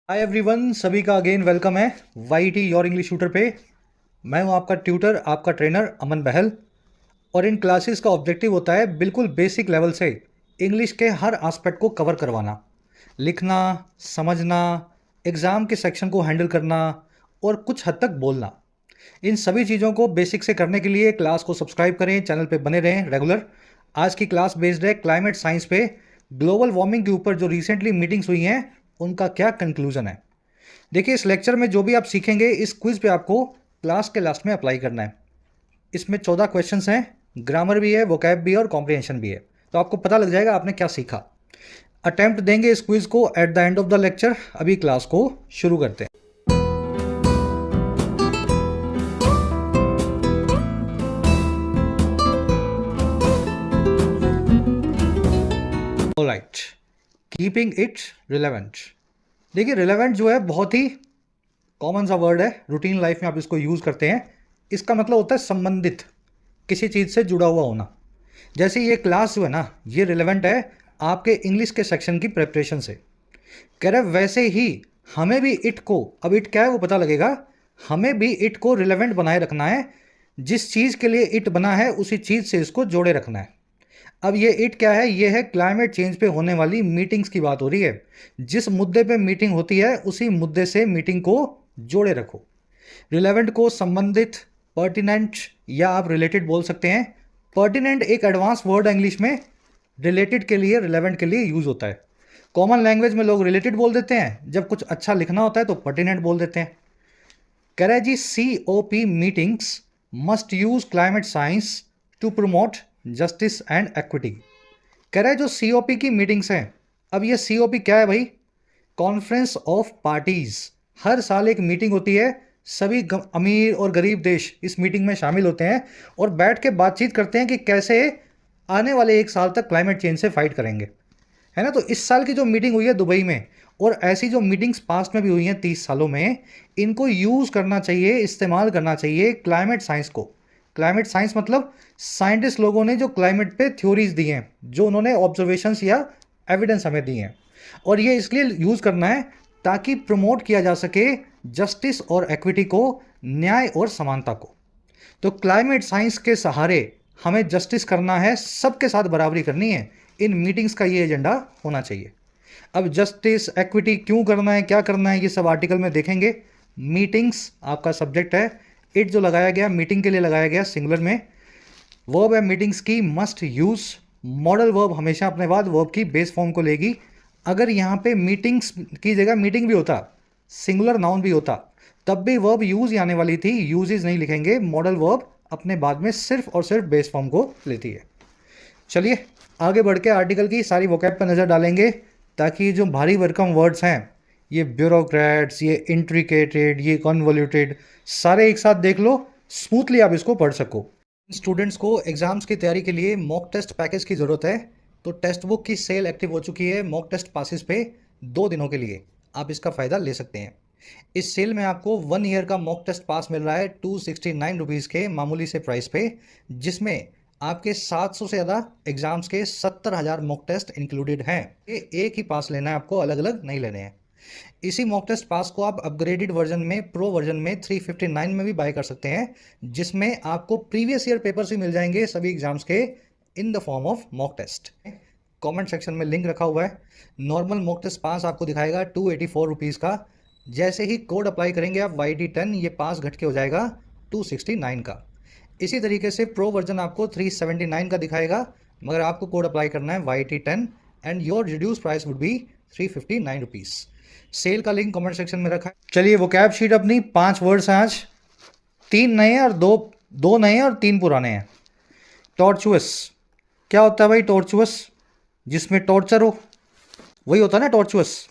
हाय everyone, सभी का again welcome है Y T your English tutor पे। मैं हूं आपका ट्यूटर, आपका ट्रेनर अमन बहल। और इन क्लासेस का ऑब्जेक्टिव होता है बिल्कुल बेसिक लेवल से इंग्लिश के हर एस्पेक्ट को कवर करवाना, लिखना, समझना, एग्ज़ाम के सेक्शन को हैंडल करना और कुछ हद तक बोलना। इन सभी चीज़ों को बेसिक से करने के लिए क्लास को सब्सक्राइब करें, चैनल पे बने रहें रेगुलर। आज की क्लास बेस्ड है क्लाइमेट साइंस पे। ग्लोबल वार्मिंग के ऊपर जो रिसेंटली मीटिंग्स हुई हैं उनका क्या कंक्लूजन है। देखिए, इस लेक्चर में जो भी आप सीखेंगे इस क्विज पे आपको क्लास के लास्ट में अप्लाई करना है। इसमें 14 क्वेश्चंस हैं, ग्रामर भी है, वोकैब भी है और कॉम्प्रिहेंशन भी है। तो आपको पता लग जाएगा आपने क्या सीखा। अटेम्प्ट देंगे इस क्विज को at the end of the lecture. अभी क्लास को शुरू करते हैं। Alright, keeping it relevant. देखिए, रिलेवेंट जो है बहुत ही कॉमन सा वर्ड है, रूटीन लाइफ में आप इसको यूज़ करते हैं। इसका मतलब होता है संबंधित, किसी चीज़ से जुड़ा हुआ होना। जैसे ये क्लास जो है ना, ये रिलेवेंट है आपके इंग्लिश के सेक्शन की प्रिपरेशन से। कह रहे वैसे ही हमें भी इट को, अब इट क्या है वो पता लगेगा, हमें भी इट को रिलेवेंट बनाए रखना है। जिस चीज़ के लिए इट बना है उसी चीज़ से इसको जोड़े रखना है। अब ये इट क्या है, ये है क्लाइमेट चेंज पे होने वाली मीटिंग्स की बात हो रही है। जिस मुद्दे पे मीटिंग होती है उसी मुद्दे से मीटिंग को जोड़े रखो। रिलेवेंट को संबंधित, पर्टिनेंट या आप रिलेटेड बोल सकते हैं। पर्टिनेंट एक एडवांस वर्ड है इंग्लिश में, रिलेटेड के लिए, रिलेवेंट के लिए यूज होता है। कॉमन लैंग्वेज में लोग रिलेटेड बोल देते हैं, जब कुछ अच्छा लिखना होता है तो पर्टिनेंट बोल देते हैं। कह रहा है जी, COP meetings must use climate science to promote justice and equity. कह रहा है जो COP की मीटिंग्स हैं, अब ये COP क्या है भाई? Conference of parties. हर साल एक मीटिंग होती है, सभी अमीर और गरीब देश इस मीटिंग में शामिल होते हैं और बैठ के बातचीत करते हैं कि कैसे आने वाले एक साल तक क्लाइमेट चेंज से फाइट करेंगे, है ना। तो इस साल की जो मीटिंग हुई है दुबई में, और ऐसी जो मीटिंग्स पास्ट में भी हुई हैं 30 सालों में, इनको यूज़ करना चाहिए, इस्तेमाल करना चाहिए क्लाइमेट साइंस को। क्लाइमेट साइंस मतलब साइंटिस्ट लोगों ने जो क्लाइमेट पे थ्योरीज दी हैं, जो उन्होंने ऑब्जर्वेशंस या एविडेंस हमें दी हैं, और ये इसलिए यूज़ करना है ताकि प्रमोट किया जा सके जस्टिस और एक्विटी को, न्याय और समानता को। तो क्लाइमेट साइंस के सहारे हमें जस्टिस करना है, सबके साथ बराबरी करनी है। इन मीटिंग्स का ये एजेंडा होना चाहिए। अब जस्टिस एक्विटी क्यों करना है, क्या करना है, ये सब आर्टिकल में देखेंगे। मीटिंग्स आपका सब्जेक्ट है। इट जो लगाया गया मीटिंग के लिए लगाया गया सिंगुलर में। वर्ब है मीटिंग्स की मस्ट यूज। मॉडल वर्ब हमेशा अपने बाद वर्ब की बेस फॉर्म को लेगी। अगर यहाँ पे मीटिंग्स की जगह मीटिंग भी होता, सिंगुलर नाउन भी होता, तब भी वर्ब यूज ही आने वाली थी। यूजेज नहीं लिखेंगे, मॉडल वर्ब अपने बाद में सिर्फ और सिर्फ बेस फॉर्म को लेती है। चलिए आगे बढ़ के आर्टिकल की सारी वोकैब पर नज़र डालेंगे, ताकि जो भारी भरकम वर्ड्स हैं, ये ब्यूरोक्रेट्स, ये इंट्रिकेटेड, ये कॉन्वोल्यूटेड, सारे एक साथ देख लो, स्मूथली आप इसको पढ़ सको। स्टूडेंट्स को एग्जाम्स की तैयारी के लिए मॉक टेस्ट पैकेज की ज़रूरत है। तो टेक्स्ट बुक की सेल एक्टिव हो चुकी है मॉक टेस्ट पासिस पे 2 दिनों के लिए। आप इसका फ़ायदा ले सकते हैं। इस सेल में आपको 1 ईयर का मॉक टेस्ट पास मिल रहा है 269 रुपीज़ के मामूली से प्राइस पे, जिसमें आपके 700 से ज़्यादा एग्जाम्स के 70,000 मॉक टेस्ट इंक्लूडेड हैं। ये एक ही पास लेना है आपको, अलग अलग नहीं लेने हैं। इसी मॉक टेस्ट पास को आप अपग्रेडेड वर्जन में, प्रो वर्जन में 359 में भी बाय कर सकते हैं, जिसमें आपको प्रीवियस ईयर पेपर्स भी मिल जाएंगे सभी एग्जाम्स के, in the form of mock test. Comment section में लिंक रखा हुआ है। नॉर्मल मॉक टेस्ट पास आपको दिखाएगा 284 रुपीज़ का। जैसे ही कोड अप्लाई करेंगे आप YT10, ये पास घट के हो जाएगा 269 का। इसी तरीके से प्रो वर्जन आपको 379 का दिखाएगा, मगर आपको कोड अप्लाई करना है YT10 and your reduce price would be 359 rupees. Sale का लिंक कमेंट सेक्शन में रखा है। चलिए वोकैब शीट अपनी 5 वर्ड्स हैं आज, 3 नए हैं और दो नए हैं और 3 पुराने हैं। टॉर्चुअस, क्या होता है भाई टॉर्चुअस? जिसमें टॉर्चर हो वही होता है ना टॉर्चुअस।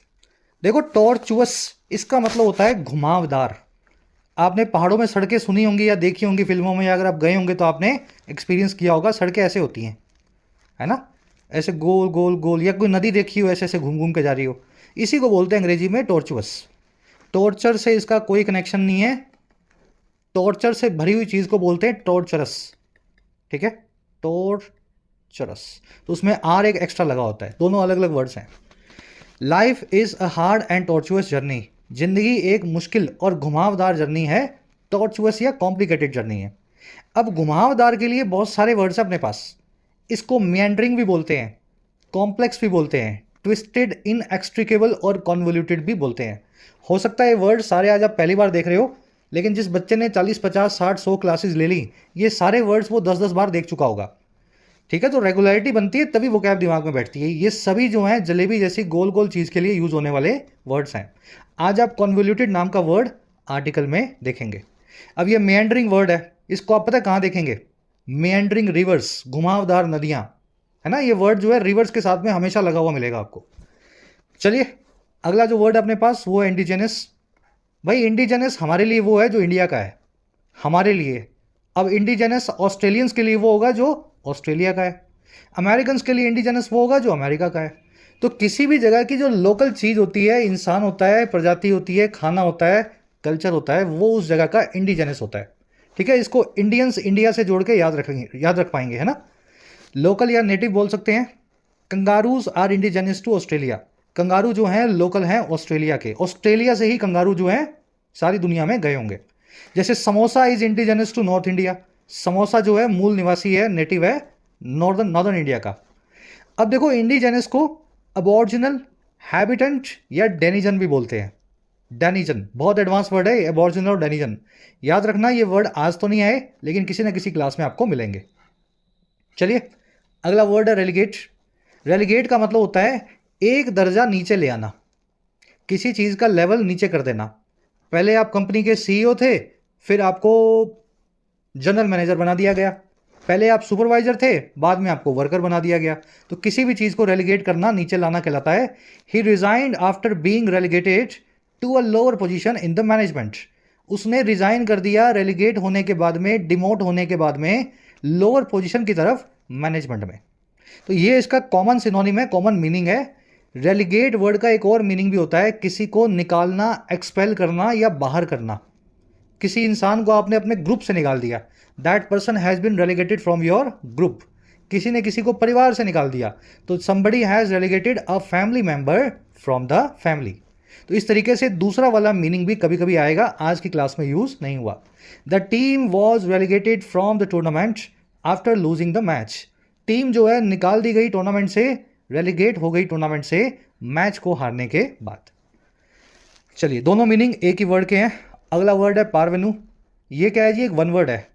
देखो, टॉर्चुअस इसका मतलब होता है घुमावदार। आपने पहाड़ों में सड़कें सुनी होंगी या देखी होंगी फिल्मों में, या अगर आप गए होंगे तो आपने एक्सपीरियंस किया होगा। सड़कें ऐसे होती हैं, है ना, ऐसे गोल गोल गोल, या कोई नदी देखी हो ऐसे ऐसे घूम घूम के जा रही हो, इसी को बोलते हैं अंग्रेजी में टॉर्चुअस। टॉर्चर से इसका कोई कनेक्शन नहीं है। टॉर्चर से भरी हुई चीज़ को बोलते हैं टॉर्चरस, ठीक है, टॉर्चरस। तो उसमें आर एक एक्स्ट्रा लगा होता है, दोनों अलग अलग वर्ड्स हैं। Life is a hard and tortuous journey. जिंदगी एक मुश्किल और घुमावदार जर्नी है, टॉर्चुअस या कॉम्प्लिकेटेड जर्नी है। अब घुमावदार के लिए बहुत सारे वर्ड्स हैं अपने पास। इसको मियंडरिंग भी बोलते हैं, कॉम्प्लेक्स भी बोलते हैं, ट्विस्टेड, इनएक्सट्रिकेबल और कॉन्वोल्यूटेड भी बोलते हैं। हो सकता है ये वर्ड सारे आज आप पहली बार देख रहे हो, लेकिन जिस बच्चे ने 40, 50, 60, 100 क्लासेस ले ली, ये सारे वर्ड्स वो 10-10 बार देख चुका होगा। ठीक है, तो रेगुलरिटी बनती है तभी वोकैब दिमाग में बैठती है। ये सभी जो हैं जलेबी जैसी गोल गोल चीज़ के लिए यूज होने वाले वर्ड्स हैं। आज आप कॉन्वोल्यूटेड नाम का वर्ड आर्टिकल में देखेंगे। अब ये मेंडरिंग वर्ड है, इसको आप पता है कहाँ देखेंगे? मेंडरिंग रिवर्स, घुमावदार नदियाँ, है ना। ये वर्ड जो है रिवर्स के साथ में हमेशा लगा हुआ मिलेगा आपको। चलिए, अगला जो वर्ड अपने पास वो है इंडिजिनस। भाई इंडिजिनस हमारे लिए वो है जो इंडिया का है, हमारे लिए। अब इंडिजिनस ऑस्ट्रेलियंस के लिए वो होगा जो ऑस्ट्रेलिया का है, अमेरिकन्स के लिए इंडिजिनस वो होगा जो अमेरिका का है। तो किसी भी जगह की जो लोकल चीज़ होती है, इंसान होता है, प्रजाति होती है, खाना होता है, कल्चर होता है, वो उस जगह का इंडिजिनस होता है। ठीक है, इसको इंडियंस इंडिया से जोड़ के याद रखेंगे, याद रख पाएंगे, है ना। लोकल या नेटिव बोल सकते हैं। Kangaroos are indigenous to Australia. Kangaroo जो हैं लोकल हैं ऑस्ट्रेलिया के, ऑस्ट्रेलिया से ही कंगारू जो हैं सारी दुनिया में गए होंगे। जैसे samosa is indigenous to North India. Samosa जो है मूल निवासी है, नेटिव है नॉर्दर्न इंडिया का। अब देखो, इंडिजिनस को अबॉर्जिनल, हैबिटेंट या डेनिजन भी बोलते हैं। डेनिजन बहुत एडवांस वर्ड है, अबॉर्जिनल और डेनिजन। याद रखना, ये वर्ड आज तो नहीं आए, लेकिन किसी न किसी क्लास में आपको मिलेंगे। चलिए, अगला वर्ड है रेलीगेट। रेलीगेट का मतलब होता है एक दर्जा नीचे ले आना, किसी चीज़ का लेवल नीचे कर देना। पहले आप कंपनी के सीईओ थे, फिर आपको जनरल मैनेजर बना दिया गया। पहले आप सुपरवाइजर थे, बाद में आपको वर्कर बना दिया गया। तो किसी भी चीज़ को रेलीगेट करना, नीचे लाना कहलाता है। He resigned after being relegated to a lower position in the management. उसने रिजाइन कर दिया रेलीगेट होने के बाद में, डिमोट होने के बाद में, लोअर पोजीशन की तरफ मैनेजमेंट में। तो ये इसका कॉमन सिनोनिम है, कॉमन मीनिंग है। रेलीगेट वर्ड का एक और मीनिंग भी होता है किसी को निकालना, एक्सपेल करना या बाहर करना। किसी इंसान को आपने अपने ग्रुप से निकाल दिया, that person has been relegated from your group. किसी ने किसी को परिवार से निकाल दिया, तो somebody has relegated a family member from the family. तो इस तरीके से दूसरा वाला मीनिंग भी कभी कभी आएगा, आज की क्लास में यूज नहीं हुआ। The team was relegated from the tournament after losing the match. Team जो है निकाल दी गई टूर्नामेंट से, रेलीगेट हो गई टूर्नामेंट से मैच को हारने के बाद। चलिए, दोनों मीनिंग एक ही वर्ड के हैं। अगला वर्ड है पारवेनु। ये क्या है जी? एक वन वर्ड है।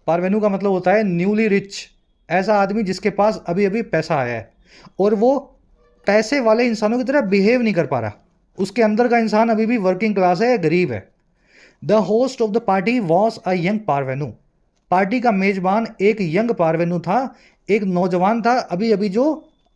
पारवेनु का मतलब होता है न्यूली रिच, ऐसा आदमी जिसके पास अभी अभी पैसा आया है और वो पैसे वाले इंसानों की तरह बिहेव नहीं कर पा रहा। उसके अंदर का इंसान अभी भी वर्किंग क्लास है, गरीब है। The host of the party was a young parvenu. Party का मेजबान एक यंग पारवेनु था, एक नौजवान था अभी अभी जो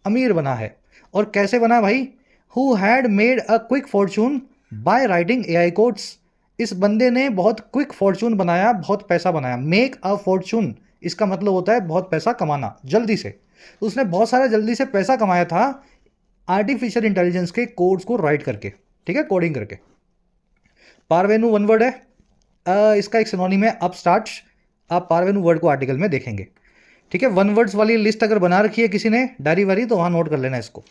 अमीर बना है। और कैसे बना भाई? Who had made a quick Fortune by writing AI codes. इस बंदे ने बहुत क्विक फॉर्चून बनाया, बहुत पैसा बनाया। मेक अ फॉर्चून, इसका मतलब होता है बहुत पैसा कमाना जल्दी से। तो उसने बहुत सारा जल्दी से पैसा कमाया था आर्टिफिशियल इंटेलिजेंस के कोड्स को राइट करके, ठीक है, कोडिंग करके। पारवेनु वन वर्ड है। इसका एक सिनोनिम है अपस्टार्ट। आप पारवेनु वर्ड को आर्टिकल में देखेंगे, ठीक है। वन वर्ड्स वाली लिस्ट अगर बना रखी है किसी ने डायरी वारी, तो वहाँ नोट कर लेना इसको।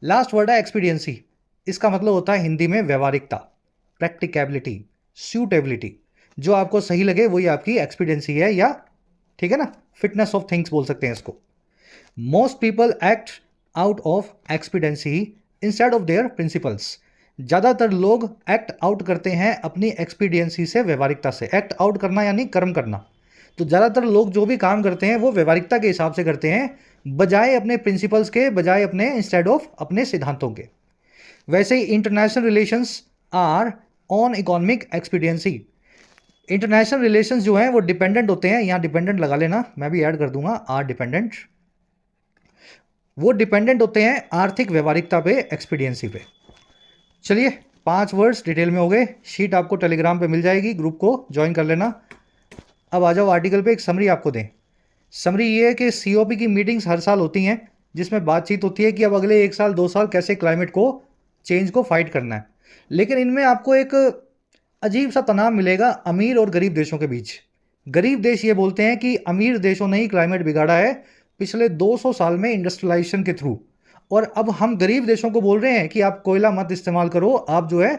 लास्ट वर्ड है एक्सपीडियंसी। इसका मतलब होता है हिंदी में व्यवहारिकता, प्रैक्टिकेबिलिटी, सूटेबिलिटी। जो आपको सही लगे वही आपकी एक्सपीडियंसी है, या ठीक है ना, फिटनेस ऑफ थिंग्स बोल सकते हैं इसको। Most people act out of expediency instead of their principles. ज़्यादातर लोग एक्ट आउट करते हैं अपनी एक्सपीडियंसी से, व्यवहारिकता से। एक्ट आउट करना यानी कर्म करना। तो ज़्यादातर लोग जो भी काम करते हैं वो व्यवहारिकता के हिसाब से करते हैं, बजाय अपने प्रिंसिपल्स के, बजाय अपने, इंस्टेड ऑफ अपने सिद्धांतों के। वैसे ही international relations are on economic expediency. International relations जो हैं वो डिपेंडेंट होते हैं, यहाँ डिपेंडेंट लगा लेना, मैं भी ऐड कर दूंगा आर डिपेंडेंट। वो डिपेंडेंट होते हैं आर्थिक व्यवहारिकता पे, एक्सपीडियंसी पे। चलिए, 5 वर्ड्स डिटेल में हो गए। शीट आपको टेलीग्राम पे मिल जाएगी, ग्रुप को ज्वाइन कर लेना। अब आ जाओ आर्टिकल पे, एक समरी आपको दें। समरी ये है कि सीओपी की मीटिंग्स हर साल होती हैं, जिसमें बातचीत होती है कि अब अगले 1 साल 2 साल कैसे क्लाइमेट को, चेंज को फाइट करना है। लेकिन इनमें आपको एक अजीब सा तनाव मिलेगा अमीर और गरीब देशों के बीच। गरीब देश ये बोलते हैं कि अमीर देशों ने ही क्लाइमेट बिगाड़ा है पिछले 200 साल में इंडस्ट्रियलाइजेशन के थ्रू। और अब हम गरीब देशों को बोल रहे हैं कि आप कोयला मत इस्तेमाल करो, आप जो है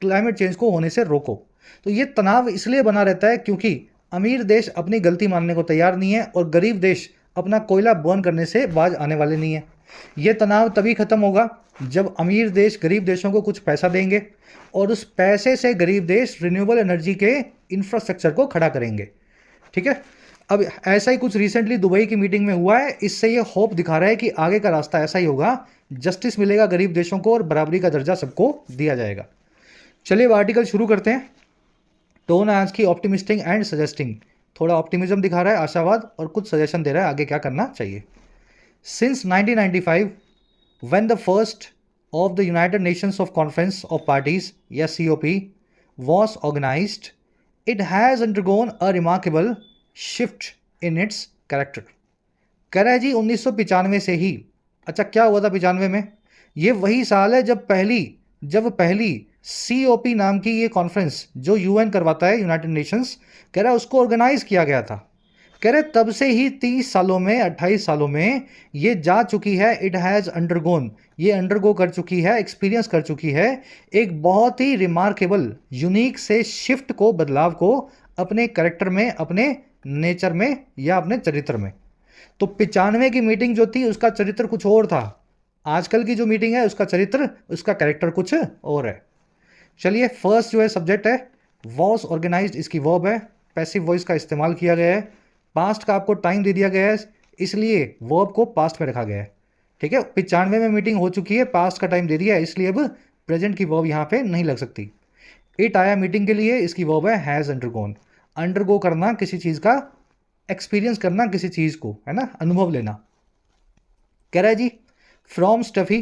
क्लाइमेट चेंज को होने से रोको। तो ये तनाव इसलिए बना रहता है क्योंकि अमीर देश अपनी गलती मानने को तैयार नहीं है और गरीब देश अपना कोयला बर्न करने से बाज आने वाले नहीं है। ये तनाव तभी खत्म होगा जब अमीर देश गरीब देशों को कुछ पैसा देंगे और उस पैसे से गरीब देश रिन्यूएबल एनर्जी के इंफ्रास्ट्रक्चर को खड़ा करेंगे। ठीक है, अब ऐसा ही कुछ रिसेंटली दुबई की मीटिंग में हुआ है। इससे ये होप दिखा रहा है कि आगे का रास्ता ऐसा ही होगा, जस्टिस मिलेगा गरीब देशों को और बराबरी का दर्जा सबको दिया जाएगा। चलिए अब आर्टिकल शुरू करते हैं। टोन आज की ऑप्टिमिस्टिक एंड सजेस्टिंग, थोड़ा ऑप्टिमिज्म दिखा रहा है, आशावाद, और कुछ सजेशन दे रहा है आगे क्या करना चाहिए। Since 1995 when the first of the United Nations of Conference of Parties या COP was organized, it has undergone a remarkable shift in its character। कह रहा है जी 1995 से ही। अच्छा, क्या हुआ था 95 में? ये वही साल है जब पहली COP नाम की ये कॉन्फ्रेंस जो UN करवाता है, यूनाइटेड नेशंस, कह रहा है उसको ऑर्गेनाइज किया गया था। कह रहे तब से ही 30 सालों में 28 सालों में ये जा चुकी है, इट हैज़ अंडरगोन, ये अंडरगो कर चुकी है, एक्सपीरियंस कर चुकी है एक बहुत ही रिमार्केबल यूनिक से शिफ्ट को, बदलाव को अपने कैरेक्टर में, अपने नेचर में या अपने चरित्र में। तो 95 की मीटिंग जो थी उसका चरित्र कुछ और था, आजकल की जो मीटिंग है उसका चरित्र, उसका कैरेक्टर कुछ और है। चलिए, फर्स्ट जो है सब्जेक्ट है वॉज ऑर्गेनाइज्ड, इसकी वर्ब है, पैसिव वॉइस का इस्तेमाल किया गया है, पास्ट का आपको टाइम दे दिया गया है इसलिए वर्ब को पास्ट में रखा गया है। ठीक है, 95 में मीटिंग हो चुकी है, पास्ट का टाइम दे दिया है, इसलिए अब प्रेजेंट की वर्ब यहाँ पे नहीं लग सकती। इट आया मीटिंग के लिए, इसकी वर्ब है हैज़ अंडरगोन। अंडरगो करना, किसी चीज़ का एक्सपीरियंस करना, किसी चीज़ को, है ना, अनुभव लेना। कह रहा है जी from stuffy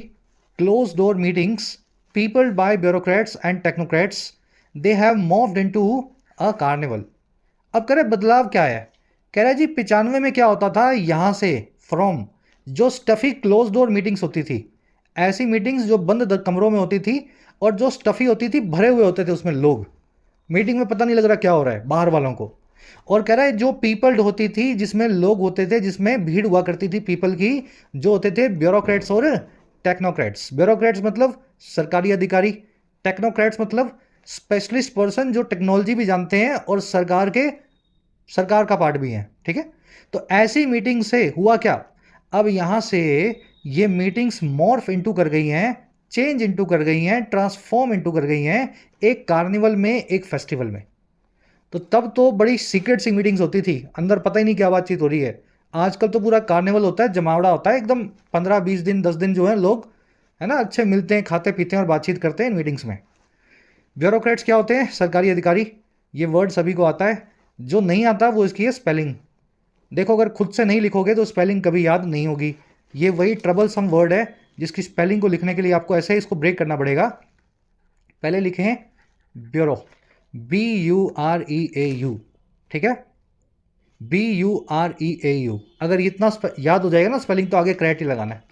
close door meetings people by bureaucrats and technocrats they have moved into a carnival. अब कह रहे बदलाव क्या है? कह रहा है जी 95 में क्या होता था, यहाँ से फ्रॉम जो स्टफी क्लोज डोर मीटिंग्स होती थी, ऐसी मीटिंग्स जो बंद कमरों में होती थी और जो स्टफी होती थी, भरे हुए होते थे उसमें लोग, मीटिंग में पता नहीं लग रहा क्या हो रहा है बाहर वालों को। और कह रहा है जो पीपल्ड होती थी, जिसमें लोग होते थे, जिसमें भीड़ हुआ करती थी पीपल की, जो होते थे ब्यूरोक्रेट्स और टेक्नोक्रेट्स। ब्यूरोक्रेट्स मतलब सरकारी अधिकारी, टेक्नोक्रेट्स मतलब स्पेशलिस्ट पर्सन जो टेक्नोलॉजी भी जानते हैं और सरकार का पार्ट भी है। ठीक है, तो ऐसी मीटिंग से हुआ क्या, अब यहां से ये मीटिंग्स मॉर्फ इनटू कर गई हैं, चेंज इनटू कर गई हैं, ट्रांसफॉर्म इनटू कर गई हैं एक कार्निवल में, एक फेस्टिवल में। तो तब तो बड़ी सीक्रेट सी मीटिंग्स होती थी, अंदर पता ही नहीं क्या बातचीत हो रही है। आजकल तो पूरा कार्निवल होता है, जमावड़ा होता है एकदम, 15-20 दिन 10 दिन जो है लोग, है ना, अच्छे मिलते हैं, खाते पीते हैं और बातचीत करते हैं इन मीटिंग्स में। ब्यूरोक्रेट्स क्या होते हैं? सरकारी अधिकारी। ये वर्ड सभी को आता है, जो नहीं आता वो इसकी है स्पेलिंग। देखो, अगर खुद से नहीं लिखोगे तो स्पेलिंग कभी याद नहीं होगी। ये वही ट्रबल सम वर्ड है जिसकी स्पेलिंग को लिखने के लिए आपको ऐसे ही इसको ब्रेक करना पड़ेगा। पहले लिखें ब्यूरो, BUREAU। ठीक है, BUREAU। अगर इतना याद हो जाएगा ना स्पेलिंग, तो आगे क्रेट ही लगाना है।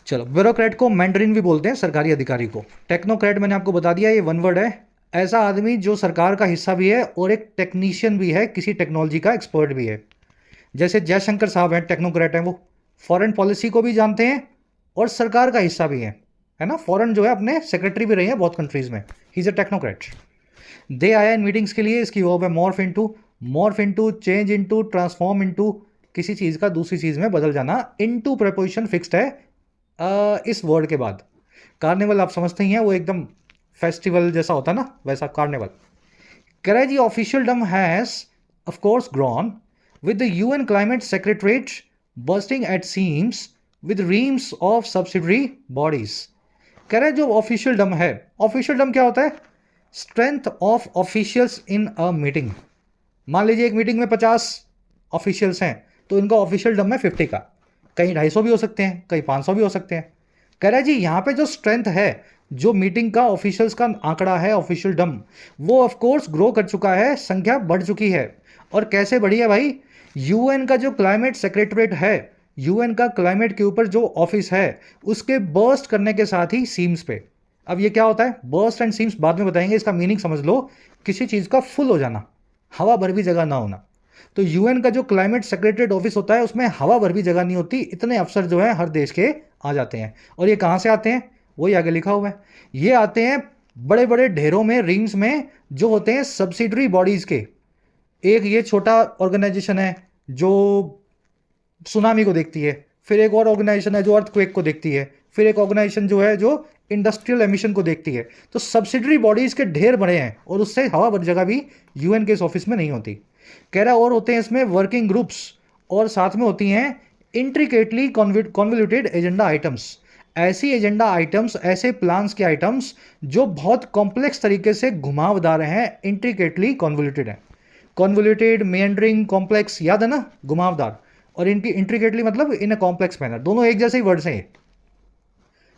चलो, ब्यूरोक्रेट को मैंडरिन भी बोलते हैं, सरकारी अधिकारी को। टेक्नोक्रेट मैंने आपको बता दिया, ये वन वर्ड है, ऐसा आदमी जो सरकार का हिस्सा भी है और एक टेक्नीशियन भी है, किसी टेक्नोलॉजी का एक्सपर्ट भी है। जैसे जयशंकर साहब हैं, टेक्नोक्रेट हैं, वो फॉरेन पॉलिसी को भी जानते हैं और सरकार का हिस्सा भी है ना, फॉरेन जो है अपने सेक्रेटरी भी रहे हैं बहुत कंट्रीज में। He is a technocrat. दे आया इन मीटिंग्स के लिए, इसकी वर्ब है morph into, change into, transform into, किसी चीज़ का दूसरी चीज़ में बदल जाना। इनटू प्रीपोजिशन फिक्स्ड है इस वर्ड के बाद। कार्निवल आप समझते ही हैं, वो एकदम फेस्टिवल जैसा होता है ना, वैसा कार्निवल। कह रहा है जी officialdom has of course grown with the UN climate secretariat bursting at seams with reams of subsidiary bodies. कह रहा है जो ऑफिशियल डम है, ऑफिशियल डम क्या होता है? Strength of officials in a meeting. मान लीजिए एक मीटिंग में 50 ऑफिशियल्स हैं, तो इनका ऑफिशियल डम है 50 का, कहीं 250 भी हो सकते हैं, कहीं 500 भी हो सकते हैं। कह रहा है जी यहाँ पे जो स्ट्रेंथ है, जो मीटिंग का ऑफिशियल्स का आंकड़ा है, ऑफिशियल डम, वो ऑफ कोर्स ग्रो कर चुका है, संख्या बढ़ चुकी है। और कैसे बढ़ी है भाई? UN का जो क्लाइमेट सेक्रेटरीट है, UN का क्लाइमेट के ऊपर जो ऑफिस है, उसके बर्स्ट करने के साथ ही सीम्स पे। अब ये क्या होता है? बर्स्ट एंड सीम्स बाद में बताएंगे, इसका मीनिंग समझ लो। किसी चीज़ का फुल हो जाना, हवा भर भी जगह ना होना। तो यूएन का जो क्लाइमेट सेक्रेटरीट ऑफिस होता है उसमें हवा भर भी जगह नहीं होती, इतने अफसर जो है हर देश के आ जाते हैं। और ये कहाँ से आते हैं, वही आगे लिखा हुआ है, ये आते हैं बड़े बड़े ढेरों में, रिंग्स में, जो होते हैं सब्सिडरी बॉडीज के। एक ये छोटा ऑर्गेनाइजेशन है जो सुनामी को देखती है, फिर एक और ऑर्गेनाइजेशन है जो अर्थक्वेक को देखती है, फिर एक ऑर्गेनाइजेशन जो है जो इंडस्ट्रियल एमिशन को देखती है। तो सब्सिडरी बॉडीज के ढेर बड़े हैं और उससे हवा भर जगह भी यूएन के इस ऑफिस में नहीं होती। कह रहा और होते हैं इसमें वर्किंग ग्रुप्स, और साथ में होती हैं इंट्रिकेटली कॉन्वोल्यूटेड एजेंडा आइटम्स, ऐसी एजेंडा आइटम्स, ऐसे प्लान्स के आइटम्स जो बहुत कॉम्प्लेक्स तरीके से घुमावदार हैं, इंट्रिकेटली कॉन्वोल्यूटेड है। कॉन्वोल्यूटेड, मेंडरिंग, कॉम्प्लेक्स, याद है ना, घुमावदार, और इनकी इंट्रिकेटली मतलब इन अ कॉम्प्लेक्स मैनर, दोनों एक जैसे ही वर्ड्स हैं।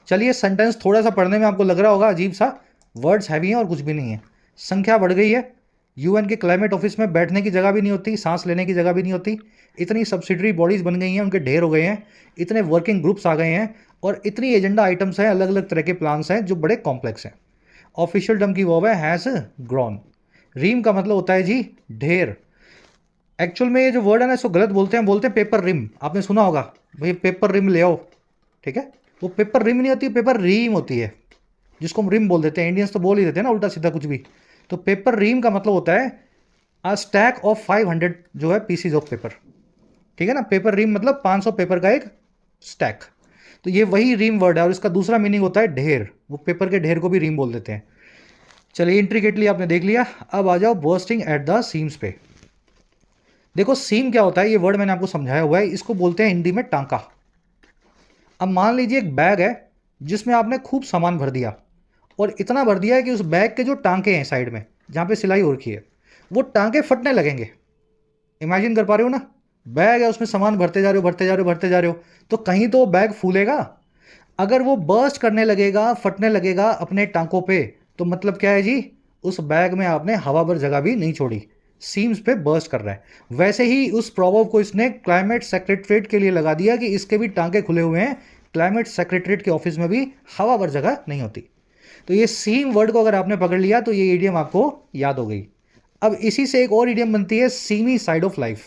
चलिए सेंटेंस थोड़ा सा पढ़ने में आपको लग रहा होगा अजीब सा, वर्ड्स हैवी हैं और कुछ भी नहीं है। संख्या बढ़ गई है, यूएन के क्लाइमेट ऑफिस में बैठने की जगह भी नहीं होती, सांस लेने की जगह भी नहीं होती, इतनी सब्सिडरी बॉडीज बन गई हैं, उनके ढेर हो गए हैं, इतने वर्किंग ग्रुप्स आ गए हैं, और इतनी एजेंडा आइटम्स हैं, अलग अलग तरह के प्लान्स हैं जो बड़े कॉम्प्लेक्स हैं। ऑफिशियल टर्म की वर्ब है हैज़ ग्रोन। रीम का मतलब होता है जी ढेर। एक्चुअल में ये जो वर्ड है ना इसको गलत बोलते हैं पेपर रिम। आपने सुना होगा भाई पेपर रिम ले आओ, ठीक है, वो पेपर रिम नहीं होती, पेपर रीम होती है, जिसको हम रिम बोल देते हैं। इंडियंस तो बोल ही देते हैं ना उल्टा सीधा कुछ भी। तो पेपर रीम का मतलब होता है अ स्टैक ऑफ 500 जो है पीसीज ऑफ पेपर, ठीक है ना। पेपर रीम मतलब 500 पेपर का एक स्टैक। तो ये वही रीम वर्ड है, और इसका दूसरा मीनिंग होता है ढेर, वो पेपर के ढेर को भी रीम बोल देते हैं। चलिए इंट्रिकेटली आपने देख लिया, अब आ जाओ बर्स्टिंग एट द सीम्स पे। देखो सीम क्या होता है, ये वर्ड मैंने आपको समझाया हुआ है, इसको बोलते हैं हिंदी में टांका। अब मान लीजिए एक बैग है जिसमें आपने खूब सामान भर दिया, और इतना भर दिया है कि उस बैग के जो टांके हैं साइड में जहाँ पे सिलाई हो रखी है, वो टांके फटने लगेंगे। इमेजिन कर पा रहे हो ना, बैग है उसमें सामान भरते जा रहे हो, भरते जा रहे हो, भरते जा रहे हो, तो कहीं तो बैग फूलेगा। अगर वो बर्स्ट करने लगेगा, फटने लगेगा अपने टांकों पे, तो मतलब क्या है जी, उस बैग में आपने हवा भर जगह भी नहीं छोड़ी, सीम्स पे बर्स्ट कर रहा है। वैसे ही उस प्रॉवर्ब को इसने क्लाइमेट सेक्रेटरीट के लिए लगा दिया कि इसके भी टांके खुले हुए हैं, क्लाइमेट सेक्रेटरीट के ऑफिस में भी हवा भर जगह नहीं होती। तो ये सीम वर्ड को अगर आपने पकड़ लिया तो ये इडियम आपको याद हो गई। अब इसी से एक और इडियम बनती है सीमी साइड ऑफ लाइफ।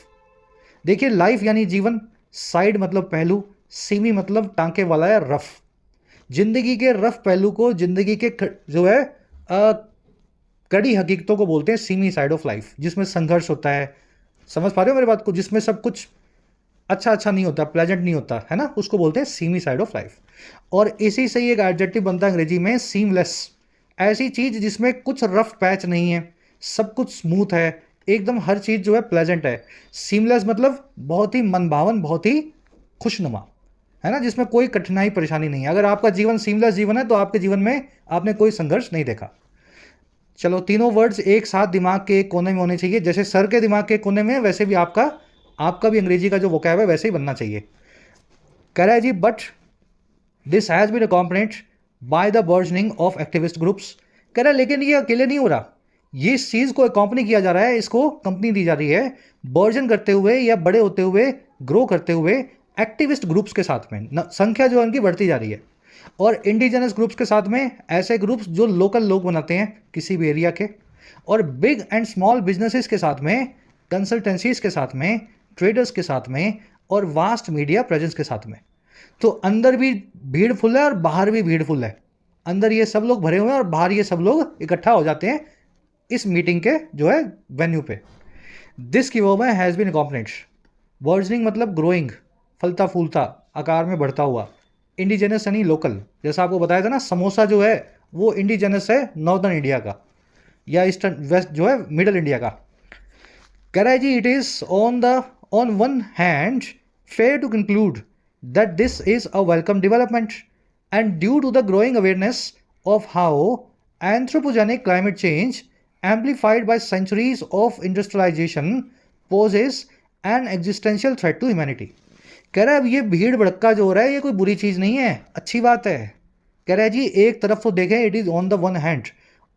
देखिए लाइफ यानी जीवन, साइड मतलब पहलू, सीमी मतलब टांके वाला है, रफ। जिंदगी के रफ पहलू को, जिंदगी के जो है कड़ी हकीकतों को बोलते हैं सीमी साइड ऑफ लाइफ, जिसमें संघर्ष होता है। समझ पा रहे हो मेरी बात को, जिसमें सब कुछ अच्छा अच्छा नहीं होता, प्लेजेंट नहीं होता है ना, उसको बोलते हैं सीमी साइड ऑफ लाइफ। और इसी से ही एक एडजेक्टिव बनता है अंग्रेजी में सीमलेस, ऐसी चीज जिसमें कुछ रफ पैच नहीं है, सब कुछ स्मूथ है, एकदम हर चीज जो है प्लेजेंट है। सीमलेस मतलब बहुत ही मनभावन, बहुत ही खुशनुमा, है ना, जिसमें कोई कठिनाई परेशानी नहीं है। अगर आपका जीवन सीमलेस जीवन है तो आपके जीवन में आपने कोई संघर्ष नहीं देखा। चलो तीनों वर्ड्स एक साथ दिमाग के एक कोने में होने चाहिए, जैसे सर के दिमाग के कोने में, वैसे भी आपका भी अंग्रेजी का जो वोकैब है वैसे ही बनना चाहिए। कह रहा है जी but this has been accompanied by the burgeoning of activist groups. कह रहा है लेकिन ये अकेले नहीं हो रहा, ये इस चीज को अकॉम्पनी किया जा रहा है, इसको कंपनी दी जा रही है बर्जन करते हुए या बड़े होते हुए, ग्रो करते हुए एक्टिविस्ट ग्रुप्स के साथ में, संख्या जो है उनकी बढ़ती जा रही है, और इंडिजिनस ग्रुप्स के साथ में, ऐसे ग्रुप्स जो लोकल लोग बनाते हैं किसी भी एरिया के, और बिग एंड स्मॉल बिजनेसेस के साथ में, कंसल्टेंसीज के साथ में, ट्रेडर्स के साथ में, और वास्ट मीडिया प्रेजेंस के साथ में। तो अंदर भी भीड़ फुल है और बाहर भी भीड़ फुल है, अंदर ये सब लोग भरे हुए हैं और बाहर ये सब लोग इकट्ठा हो जाते हैं इस मीटिंग के जो है वेन्यू पे। दिस की वर्ब है हैज़ बीन अकॉम्पनीड। वर्जनिंग मतलब ग्रोइंग, फलता फूलता, आकार में बढ़ता हुआ। इंडिजिनस यानी लोकल, जैसा आपको बताया था ना, समोसा जो है वो इंडिजिनस है नॉर्दर्न इंडिया का, या ईस्टर्न वेस्ट जो है मिडल इंडिया का। कह रहा है जी it is on one hand fair to conclude that this is a welcome development, and due to the growing awareness of how anthropogenic climate change amplified by centuries of industrialisation poses an existential threat to humanity. कह रहा है अब ये भीड़ भड़का जो हो रहा है ये कोई बुरी चीज़ नहीं है, अच्छी बात है। कह रहा है जी एक तरफ तो देखें, it is on the one hand,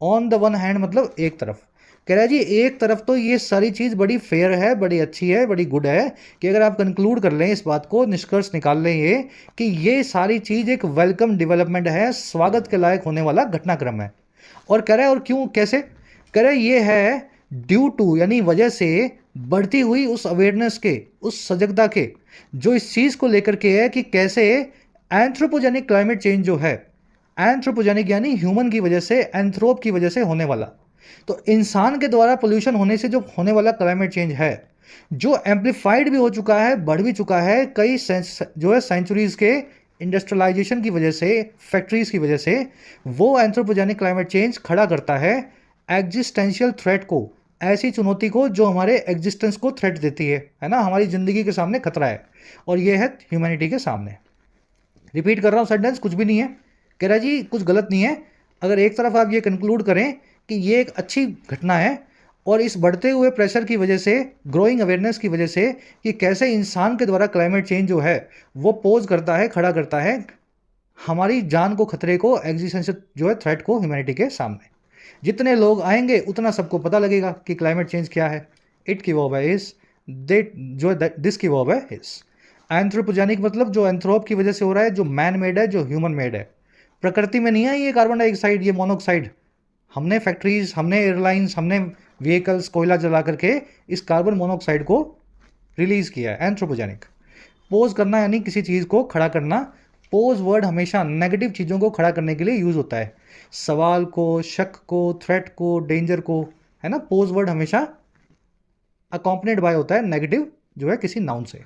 on the one hand मतलब एक तरफ। कह रहा है जी एक तरफ तो ये सारी चीज़ बड़ी फेयर है, बड़ी अच्छी है, बड़ी गुड है, कि अगर आप कंक्लूड कर लें इस बात को, निष्कर्ष निकाल लें ये कि ये सारी चीज़ एक वेलकम डेवलपमेंट है, स्वागत के लायक होने वाला घटनाक्रम है। और कह रहा है और क्यों, कैसे, कह रहा है ये है ड्यू टू यानी वजह से बढ़ती हुई उस अवेयरनेस के, उस सजगता के, जो इस चीज़ को लेकर के है कि कैसे एंथ्रोपोजेनिक क्लाइमेट चेंज जो है, एंथ्रोपोजेनिक यानी ह्यूमन की वजह से, एंथ्रोप की वजह से होने वाला, तो इंसान के द्वारा पोल्यूशन होने से जो होने वाला क्लाइमेट चेंज है, जो एम्पलीफाइड भी हो चुका है, बढ़ भी चुका है कई जो है सेंचुरीज के इंडस्ट्रियलाइजेशन की वजह से, फैक्ट्रीज की वजह से, वो एंथ्रोपोजेनिक क्लाइमेट चेंज खड़ा करता है एग्जिस्टेंशियल थ्रेट को, ऐसी चुनौती को जो हमारे एग्जिस्टेंस को थ्रेट देती है ना, हमारी ज़िंदगी के सामने खतरा है, और ये है ह्यूमैनिटी के सामने। रिपीट कर रहा हूँ सेंटेंस, कुछ भी नहीं है, कह रहा जी कुछ गलत नहीं है। अगर एक तरफ आप ये कंक्लूड करें कि ये एक अच्छी घटना है, और इस बढ़ते हुए प्रेशर की वजह से, ग्रोइंग अवेयरनेस की वजह से, कि कैसे इंसान के द्वारा क्लाइमेट चेंज जो है वो पोज करता है, खड़ा करता है हमारी जान को, खतरे को, एग्जिस्टेंशियल जो है थ्रेट को ह्यूमैनिटी के सामने। जितने लोग आएंगे उतना सबको पता लगेगा कि क्लाइमेट चेंज क्या है। इट की वर्ब है इज, दे जो है दिस की वर्ब है इज। एंथ्रोपोजेनिक मतलब जो एंथ्रोप की वजह से हो रहा है, जो मैन मेड है, जो ह्यूमन मेड है। प्रकृति में नहीं है ये कार्बन डाइऑक्साइड, ये मोनोऑक्साइड, हमने फैक्ट्रीज, हमने एयरलाइंस, हमने व्हीकल्स, कोयला जला करके इस कार्बन मोनोऑक्साइड को रिलीज किया है। एंथ्रोपोजेनिक पोज करना यानी किसी चीज़ को खड़ा करना। पोज वर्ड हमेशा नेगेटिव चीज़ों को खड़ा करने के लिए यूज होता है, सवाल को, शक को, थ्रेट को, डेंजर को, है ना। पोज वर्ड हमेशा अकॉम्पनेड बाय होता है नेगेटिव जो है किसी नाउन से।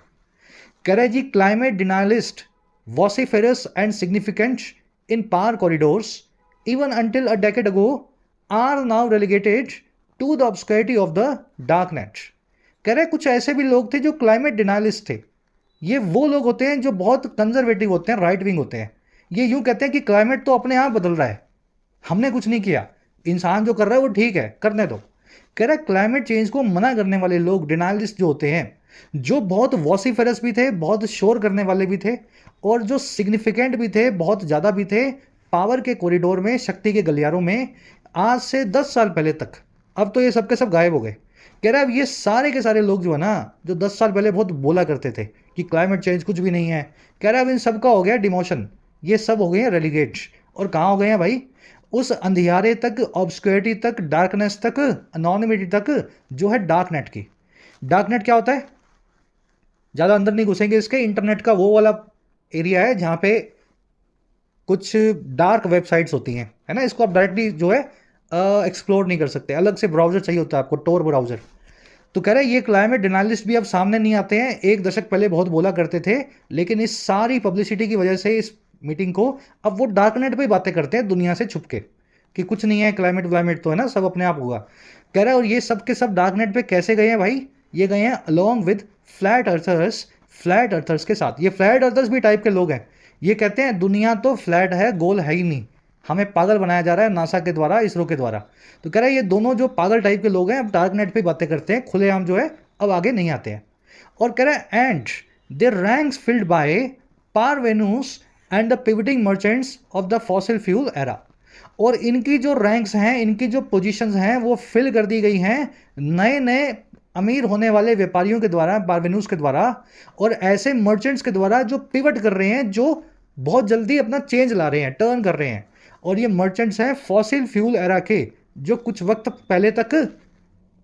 कह रहे जी climate denialist vociferous and significant in power corridors even until a decade ago are now relegated to the obscurity of the dark net। कह रहे कुछ ऐसे भी लोग थे जो क्लाइमेट डिनायलिस्ट थे। ये वो लोग होते हैं जो बहुत कंजर्वेटिव होते हैं, राइट विंग होते हैं। ये यूं कहते हैं कि क्लाइमेट तो अपने आप बदल रहा है, हमने कुछ नहीं किया, इंसान जो कर रहा है वो ठीक है, करने दो। कह रहा है क्लाइमेट चेंज को मना करने वाले लोग, डिनायलिस्ट जो होते हैं, जो बहुत वॉसिफेरस भी थे, बहुत शोर करने वाले भी थे, और जो सिग्निफिकेंट भी थे, बहुत ज़्यादा भी थे पावर के कॉरिडोर में, शक्ति के गलियारों में, आज से 10 साल पहले तक। अब तो ये सब के सब गायब हो गए। कह रहा है अब ये सारे के सारे लोग जो है ना, जो 10 साल पहले बहुत बोला करते थे कि क्लाइमेट चेंज कुछ भी नहीं है, कह रहा है अब इन सब का हो गया डिमोशन, ये सब हो गए हैं रेलीगेट। और कहाँ हो गए हैं भाई? उस अंधियारे तक, ऑब्सक्योरिटी तक, डार्कनेस तक, अनोनिमिटी तक, जो है डार्क नेट की। डार्क नेट क्या होता है? ज़्यादा अंदर नहीं घुसेंगे इसके। इंटरनेट का वो वाला एरिया है जहाँ पे कुछ डार्क वेबसाइट्स होती हैं, है ना। इसको आप डायरेक्टली जो है एक्सप्लोर नहीं कर सकते, अलग से ब्राउजर चाहिए होता है आपको, टोर ब्राउजर। तो कह रहे हैं ये क्लाइमेट डिनायलिस्ट भी अब सामने नहीं आते हैं, एक दशक पहले बहुत बोला करते थे, लेकिन इस सारी पब्लिसिटी की वजह से, इस मीटिंग को, अब वो डार्क नेट पर बातें करते हैं दुनिया से छुप के, कि कुछ नहीं है, क्लाइमेट व्लाइमेट तो है ना, सब अपने आप होगा। कह रहे हैं और ये सब के सब डार्क नेट पे कैसे गए हैं भाई? ये गए हैं along with flat earthers, flat earthers के साथ। ये फ्लैट अर्थर्स भी टाइप के लोग हैं। ये कहते हैं दुनिया तो फ्लैट है, गोल है ही नहीं, हमें पागल बनाया जा रहा है नासा के द्वारा, इसरो के द्वारा। तो कह रहे हैं ये दोनों जो पागल टाइप के लोग हैं अब डार्क नेट पे बातें करते हैं, खुलेआम जो है अब आगे नहीं आते हैं। और कह रहे हैं and their ranks filled by parvenus and the pivoting merchants of the fossil fuel era. और इनकी जो रैंक्स हैं, इनकी जो पोजीशंस हैं, वो फिल कर दी गई हैं नए नए अमीर होने वाले व्यापारियों के द्वारा, पारवेनूस के द्वारा, और ऐसे मर्चेंट्स के द्वारा जो पिवट कर रहे हैं, जो बहुत जल्दी अपना चेंज ला रहे हैं, टर्न कर रहे हैं। और ये मर्चेंट्स हैं फॉसिल फ्यूल एरा के, जो कुछ वक्त पहले तक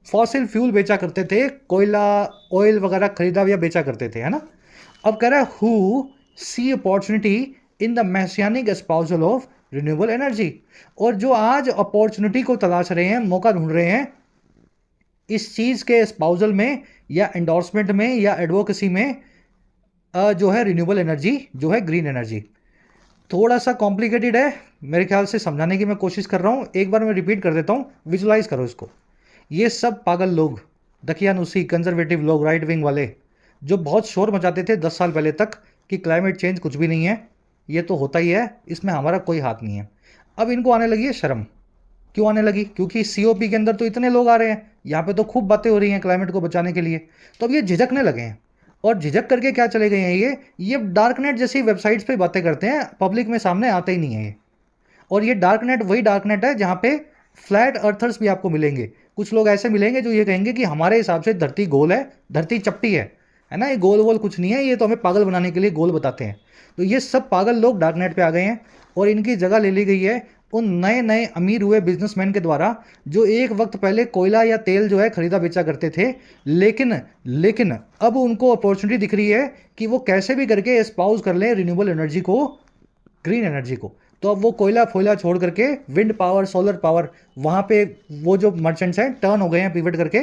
फॉसिल फ्यूल बेचा करते थे, कोयला, ऑयल वगैरह खरीदा या बेचा करते थे, है ना। अब कह रहा है who see opportunity in the messianic espousal of renewable energy. और जो आज अपॉर्चुनिटी को तलाश रहे हैं, मौका ढूंढ रहे हैं इस चीज़ के एस्पाउजल में, या एंडोर्समेंट में, या एडवोकेसी में, जो है रिन्यूएबल एनर्जी, जो है ग्रीन एनर्जी। थोड़ा सा कॉम्प्लिकेटेड है मेरे ख्याल से, समझाने की मैं कोशिश कर रहा हूँ, एक बार मैं रिपीट कर देता हूँ, विजुलाइज करो इसको। ये सब पागल लोग, दकियानुसी, कंजर्वेटिव लोग, राइट विंग वाले, जो बहुत शोर मचाते थे 10 साल पहले तक कि क्लाइमेट चेंज कुछ भी नहीं है, ये तो होता ही है, इसमें हमारा कोई हाथ नहीं है। अब इनको आने लगी है शर्म। क्यों आने लगी? क्योंकि COP के अंदर तो इतने लोग आ रहे हैं, यहाँ पे तो खूब बातें हो रही हैं क्लाइमेट को बचाने के लिए, तो अब ये झिझकने लगे हैं। और झिझक करके क्या चले गए हैं, ये डार्क नेट जैसी वेबसाइट्स पे बातें करते हैं, पब्लिक में सामने आते ही नहीं है ये। और ये डार्क नेट वही डार्क नेट है जहाँ पे फ्लैट अर्थर्स भी आपको मिलेंगे। कुछ लोग ऐसे मिलेंगे जो ये कहेंगे कि हमारे हिसाब से धरती गोल है, धरती चपटी है ना, ये गोल वोल कुछ नहीं है, ये तो हमें पागल बनाने के लिए गोल बताते हैं। तो ये सब पागल लोग डार्क नेट पे आ गए हैं, और इनकी जगह ले ली गई है उन नए नए अमीर हुए बिजनेसमैन के द्वारा जो एक वक्त पहले कोयला या तेल जो है खरीदा बेचा करते थे, लेकिन लेकिन अब उनको अपॉर्चुनिटी दिख रही है कि वो कैसे भी करके एस्पाउस कर लें रिन्यूएबल एनर्जी को, ग्रीन एनर्जी को। तो अब वो कोयला फोयला छोड़ करके विंड पावर, सोलर पावर, वहाँ पे वो जो मर्चेंट्स हैं टर्न हो गए हैं, पिवट करके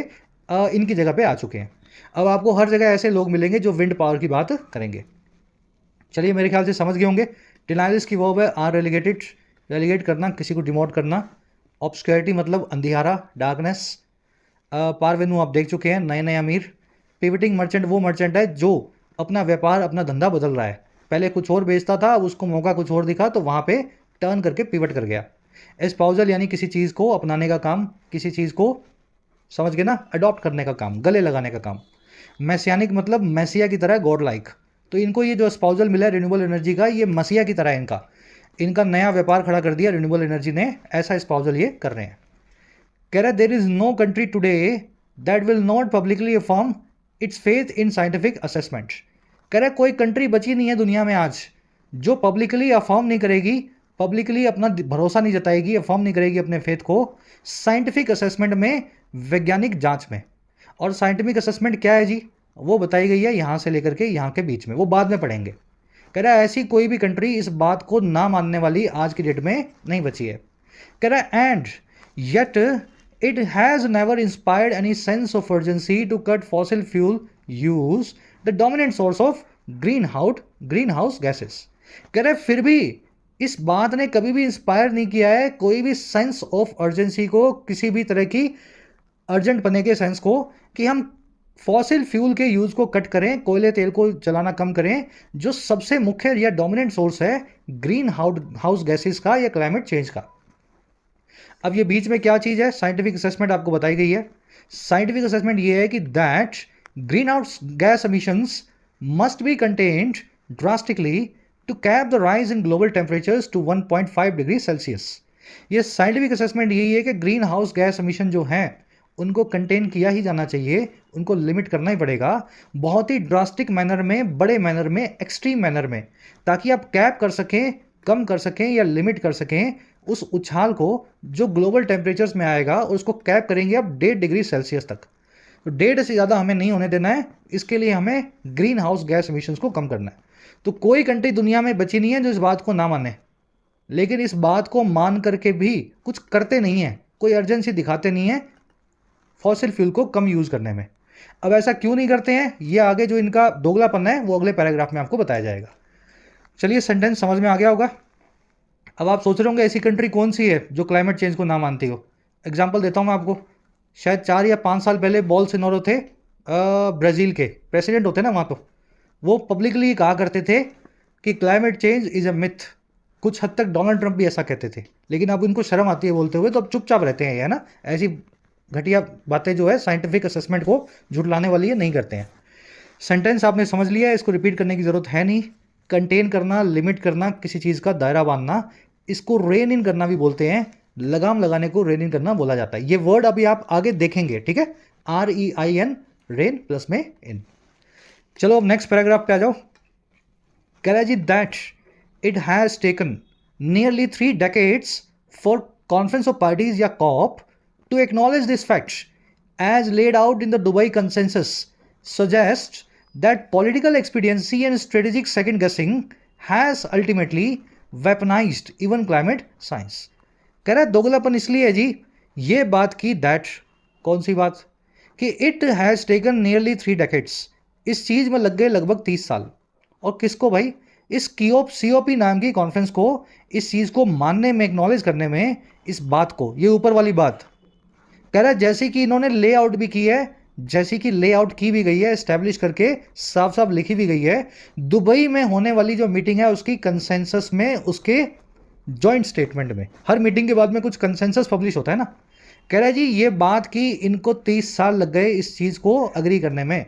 इनकी जगह पे आ चुके हैं। अब आपको हर जगह ऐसे लोग मिलेंगे जो विंड पावर की बात करेंगे। चलिए मेरे ख्याल से समझ गए होंगे। डिनाइलिस की वर्ब है आर रेलिगेटेड, रेलिगेट करना, किसी को डिमोट करना। ऑब्सक्योरिटी मतलब अंधियारा, डार्कनेस। पारवेनु आप देख चुके हैं, नए नए अमीर। पिवटिंग मर्चेंट वो मर्चेंट है जो अपना व्यापार, अपना धंधा बदल रहा है, पहले कुछ और बेचता था, अब उसको मौका कुछ और दिखा तो वहाँ पे टर्न करके पिवट कर गया। एस्पाउजल यानी किसी चीज़ को अपनाने का काम, किसी चीज़ को समझ गए ना, अडॉप्ट करने का काम, गले लगाने का काम। मैसियानिक मतलब मैसिया की तरह, गॉड लाइक। तो इनको ये जो एस्पाउजल मिला है रिन्यूएबल एनर्जी का, ये मसीहा की तरह है इनका, इनका नया व्यापार खड़ा कर दिया रिन्यूएबल एनर्जी ने, ऐसा एस्पाउजल ये कर रहे हैं। कह रहा है there is no country today that will not publicly affirm its faith in scientific assessment. कह रहा है कोई कंट्री बची नहीं है दुनिया में आज जो पब्लिकली अफर्म नहीं करेगी, पब्लिकली अपना भरोसा नहीं जताएगी, अफर्म नहीं करेगी अपने फेथ को साइंटिफिक असेसमेंट में, वैज्ञानिक जांच में। और साइंटिफिक असेसमेंट क्या है जी, वो बताई गई है यहाँ से लेकर के यहाँ के बीच में, वो बाद में पढ़ेंगे। कह रहा है ऐसी कोई भी कंट्री इस बात को ना मानने वाली आज की डेट में नहीं बची है। कह रहा है and yet it has never inspired any sense of urgency to cut fossil fuel use the dominant source of greenhouse gases. कह रहे फिर भी इस बात ने कभी भी इंस्पायर नहीं किया है कोई भी सेंस ऑफ अर्जेंसी को, किसी भी तरह की अर्जेंट पने के सेंस को, कि हम फॉसिल फ्यूल के यूज को कट करें, कोयले तेल को चलाना कम करें, जो सबसे मुख्य या डोमिनेंट सोर्स है ग्रीन हाउस गैसेस का या क्लाइमेट चेंज का। अब ये बीच में क्या चीज है, साइंटिफिक असेसमेंट आपको बताई गई है। साइंटिफिक असेसमेंट ये है कि that greenhouse gas emissions must be contained drastically to cap the rise in global temperatures to 1.5 degree Celsius. ये साइंटिफिक असेसमेंट यही है कि ग्रीन हाउस गैस एमिशन जो हैं उनको कंटेन किया ही जाना चाहिए, उनको लिमिट करना ही पड़ेगा बहुत ही ड्रास्टिक मैनर में, बड़े मैनर में, एक्सट्रीम मैनर में, ताकि आप कैप कर सकें, कम कर सकें या लिमिट कर सकें उस उछाल को जो ग्लोबल टेम्परेचर्स में आएगा, और उसको कैप करेंगे आप 1.5 डिग्री सेल्सियस तक। तो 1.5 से ज़्यादा हमें नहीं होने देना है, इसके लिए हमें ग्रीन हाउस गैस एमिशंस को कम करना है। तो कोई कंट्री दुनिया में बची नहीं है जो इस बात को ना माने, लेकिन इस बात को मान करके भी कुछ करते नहीं है, कोई अर्जेंसी दिखाते नहीं है फॉसिल फ्यूल को कम यूज़ करने में। अब ऐसा क्यों नहीं करते हैं, ये आगे जो इनका दोगलापन है वो अगले पैराग्राफ में आपको बताया जाएगा। चलिए सेंटेंस समझ में आ गया होगा। अब आप सोच रहे होंगे ऐसी कंट्री कौन सी है जो क्लाइमेट चेंज को ना मानती हो। एग्जाम्पल देता हूँ मैं आपको। शायद 4 या 5 साल पहले बोल्सोनारो थे, ब्राज़ील के प्रेसिडेंट होते ना वहाँ, तो वो पब्लिकली कहा करते थे कि climate change is a myth. कुछ हद तक डोनाल्ड ट्रंप भी ऐसा कहते थे, लेकिन अब इनको शर्म आती है बोलते हुए, तो अब चुपचाप रहते हैं, है ना। ऐसी घटिया बातें जो है साइंटिफिक असेसमेंट को झुटलाने वाली है, नहीं करते हैं। सेंटेंस आपने समझ लिया है, इसको रिपीट करने की ज़रूरत है नहीं। कंटेन करना, लिमिट करना, किसी चीज़ का दायरा बांधना, इसको रेन इन करना भी बोलते हैं। लगाम लगाने को रेन इन करना बोला जाता है। ये वर्ड अभी आप आगे देखेंगे, ठीक है। REIN, रेन प्लस में इन। चलो अब नेक्स्ट पैराग्राफ पे आ जाओ। कह रहा है जी that it has taken nearly 3 decades for conference of parties या COP to acknowledge this fact as laid out in the Dubai Consensus suggests that political expediency and strategic second guessing has ultimately weaponized even climate science। कह रहा है दोगलापन इसलिए है जी, ये बात की that, कौन सी बात, कि it has taken nearly 3 decades, इस चीज़ में लग गए लगभग 30 साल। और किसको भाई, इस COP नाम की कॉन्फ्रेंस को इस चीज़ को मानने में, एक्नॉलेज करने में, इस बात को, ये ऊपर वाली बात। कह रहा है जैसे कि इन्होंने लेआउट भी की है, जैसी कि लेआउट की भी गई है, एस्टैब्लिश करके साफ साफ लिखी भी गई है। दुबई में होने वाली जो मीटिंग है उसकी कंसेंसस में, उसके जॉइंट स्टेटमेंट में, हर मीटिंग के बाद में कुछ कंसेंसस पब्लिश होता है ना। कह रहा है जी ये बात की इनको 30 साल लग गए इस चीज़ को अग्री करने में।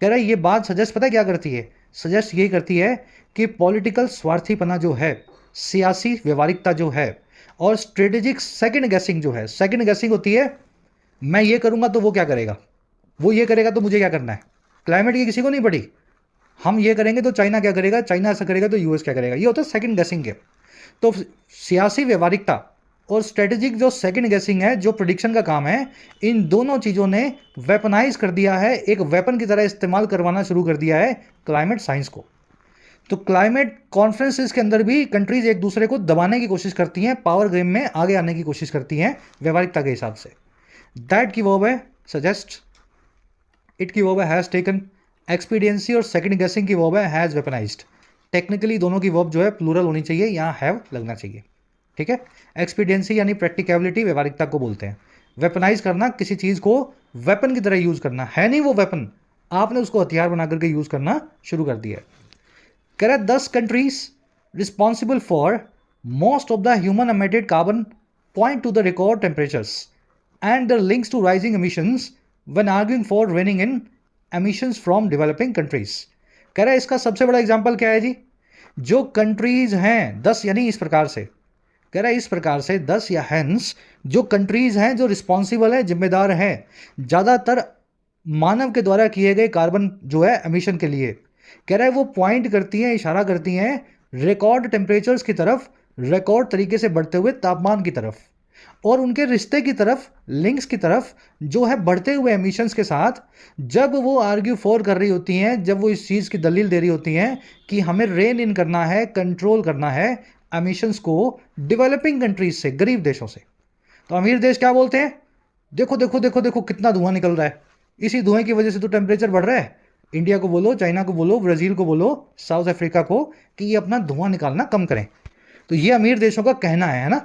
कह रहा है ये बात सजेस्ट पता है क्या करती है, सजेस्ट यही करती है कि पॉलिटिकल स्वार्थीपना जो है, सियासी व्यवहारिकता जो है, और स्ट्रेटेजिक सेकंड गेसिंग जो है, सेकंड गेसिंग होती है मैं ये करूंगा तो वो क्या करेगा, वो ये करेगा तो मुझे क्या करना है। क्लाइमेट की किसी को नहीं पड़ी, हम ये करेंगे तो चाइना क्या करेगा, चाइना ऐसा करेगा तो US क्या करेगा, ये होता है सेकंड गेसिंग गेम। तो सियासी व्यवहारिकता और स्ट्रेटेजिक जो सेकंड गेसिंग है, जो प्रिडिक्शन का काम है, इन दोनों चीज़ों ने वेपनाइज कर दिया है, एक वेपन की तरह इस्तेमाल करवाना शुरू कर दिया है क्लाइमेट साइंस को। तो क्लाइमेट कॉन्फ्रेंसेस के अंदर भी कंट्रीज एक दूसरे को दबाने की कोशिश करती हैं, पावर गेम में आगे आने की कोशिश करती हैं व्यवहारिकता के हिसाब से। दैट की वर्ब है सजेस्ट, इट की वर्ब है हैज़ टेकन, एक्सपीडियंसी और सेकंड गेसिंग की वर्ब है हैज़ वेपनाइज्ड। टेक्निकली दोनों की वर्ब जो है प्लूरल होनी चाहिए, यहाँ हैव लगना चाहिए, ठीक है। एक्सपीडियंसी यानी प्रैक्टिकेबिलिटी, व्यवहारिकता को बोलते हैं। वेपनाइज करना, किसी चीज़ को वेपन की तरह यूज़ करना, है नहीं वो वेपन, आपने उसको हथियार बना करके यूज़ करना शुरू कर दिया है। कह रहा है 10 countries responsible for most of the human emitted carbon point to the record temperatures and the links to rising emissions when arguing for reining in emissions from developing countries. कह रहा है इसका सबसे बड़ा एग्जाम्पल क्या है जी, जो कंट्रीज हैं 10, यानी इस प्रकार से कह रहा है, इस प्रकार से 10 या हेंस जो कंट्रीज हैं जो रिस्पॉन्सिबल है, जिम्मेदार हैं ज़्यादातर मानव के द्वारा किए गए कार्बन जो है एमिशन के लिए, कह रहा है वो पॉइंट करती हैं, इशारा करती हैं रिकॉर्ड टेम्परेचर्स की तरफ, रिकॉर्ड तरीके से बढ़ते हुए तापमान की तरफ, और उनके रिश्ते की तरफ, लिंक्स की तरफ, जो है बढ़ते हुए एमिशंस के साथ। जब वो आर्ग्यू फॉर कर रही होती हैं, जब वो इस चीज़ की दलील दे रही होती हैं कि हमें रेन इन करना है, कंट्रोल करना है एमिशंस को डेवलपिंग कंट्रीज से, गरीब देशों से, तो अमीर देश क्या बोलते हैं, देखो देखो देखो देखो कितना धुआं निकल रहा है, इसी धुएं की वजह से तो टेम्परेचर बढ़ रहा है। इंडिया को बोलो, चाइना को बोलो, ब्राज़ील को बोलो, साउथ अफ्रीका को कि ये अपना धुआं निकालना कम करें। तो ये अमीर देशों का कहना है ना।